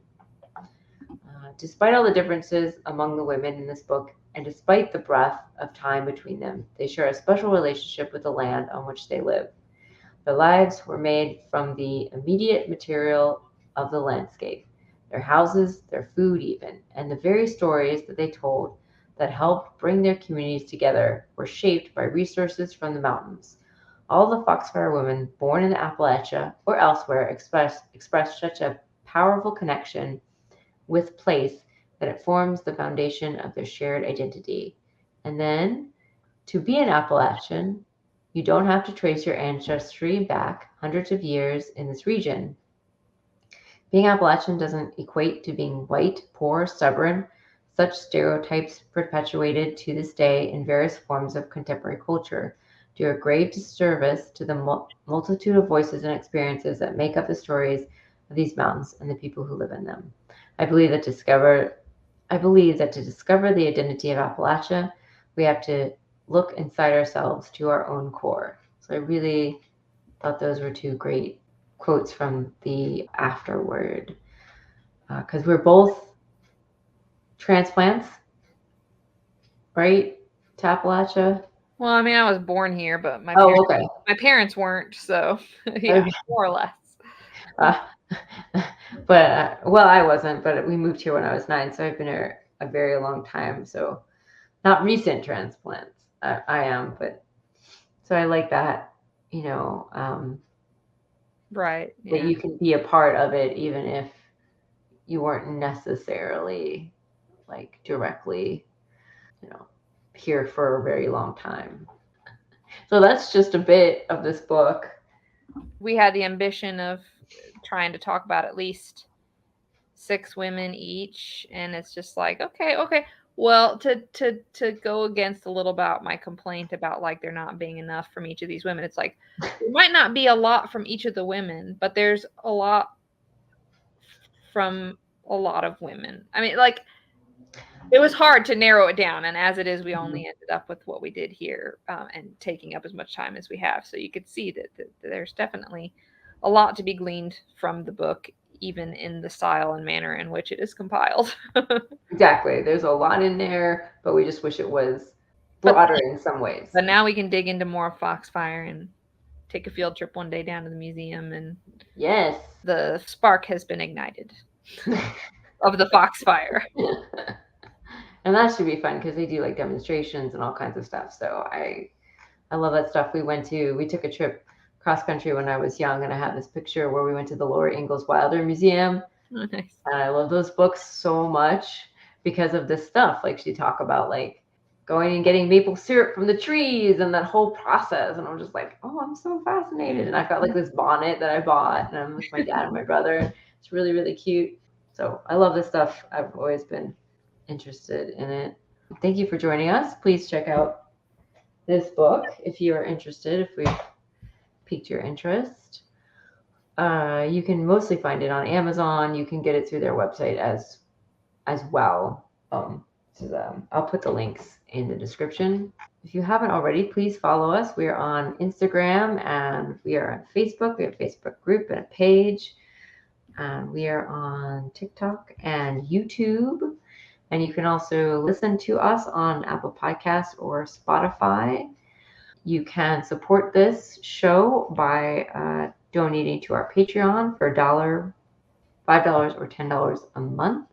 Despite all the differences among the women in this book, and despite the breadth of time between them, they share a special relationship with the land on which they live. Their lives were made from the immediate material of the landscape, their houses, their food even, and the very stories that they told that helped bring their communities together were shaped by resources from the mountains. All the Foxfire women born in the Appalachia or elsewhere express such a powerful connection with place that it forms the foundation of their shared identity. And then, to be an Appalachian, you don't have to trace your ancestry back hundreds of years in this region. Being Appalachian doesn't equate to being white, poor, stubborn, such stereotypes perpetuated to this day in various forms of contemporary culture do a grave disservice to the multitude of voices and experiences that make up the stories of these mountains and the people who live in them. I believe that to discover the identity of Appalachia, we have to look inside ourselves to our own core. So I really thought those were two great quotes from the Afterword, because we're both transplants, right? To Appalachia. Well, I mean, I was born here, but my parents weren't, so yeah, Okay. more or less. Uh, but well, I wasn't, but we moved here when I was 9, so I've been here a very long time. So not recent transplants. I am, but so I like that, Right. that Yeah. you can be a part of it even if you weren't necessarily like directly, here for a very long time. So that's just a bit of this book. We had the ambition of trying to talk about at least 6 women each, and it's just like, okay. Well, to go against a little about my complaint about like there not being enough from each of these women, it's like there might not be a lot from each of the women, but there's a lot from a lot of women. I mean, like it was hard to narrow it down, and as it is, we only ended up with what we did here, and taking up as much time as we have. So you could see that there's definitely a lot to be gleaned from the book, even in the style and manner in which it is compiled. Exactly. There's a lot in there, but we just wish it was broader in some ways. But now we can dig into more Foxfire and take a field trip one day down to the museum, and Yes. the spark has been ignited of the Foxfire. And that should be fun because they do like demonstrations and all kinds of stuff. So I love that stuff. We took a trip cross country when I was young, and I have this picture where we went to the Laura Ingalls Wilder Museum. Oh, nice. And I love those books so much because of this stuff. Like she talk about like going and getting maple syrup from the trees and that whole process. And I'm just like, oh, I'm so fascinated. And I've got like this bonnet that I bought, and I'm with my dad and my brother. It's really, really cute. So I love this stuff. I've always been interested in it. Thank you for joining us. Please check out this book if you are interested, if we've piqued your interest. You can mostly find it on Amazon. You can get it through their website as well. I'll put the links in the description. If you haven't already, please follow us. We are on Instagram and we are on Facebook. We have a Facebook group and a page. We are on TikTok and YouTube. And you can also listen to us on Apple Podcasts or Spotify. You can support this show by donating to our Patreon for $1, $5, or $10 a month.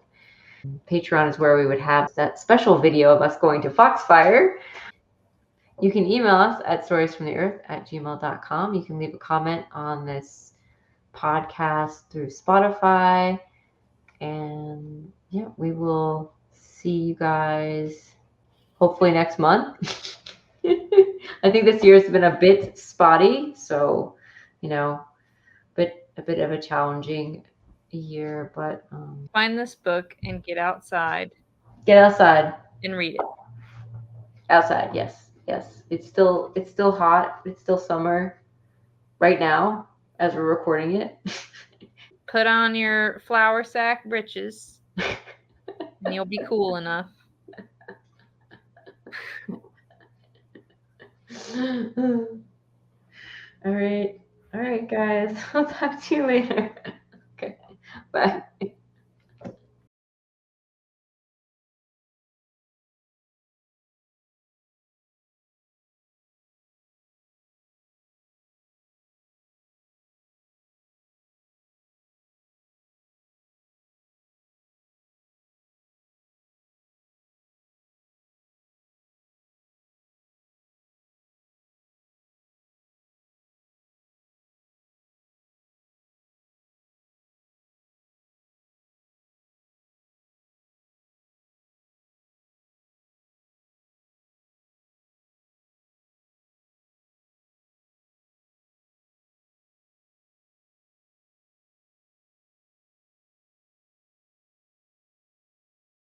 Patreon is where we would have that special video of us going to Foxfire. You can email us at storiesfromtheearth@gmail.com. You can leave a comment on this podcast through Spotify. And yeah, we will see you guys hopefully next month. I think this year has been a bit spotty, so a bit of a challenging year, but Find this book and get outside get outside. and read it. Outside, yes, yes. It's still hot. It's still summer right now as we're recording it. Put on your flour sack breeches and you'll be cool enough. All right, guys. I'll talk to you later. Okay, bye.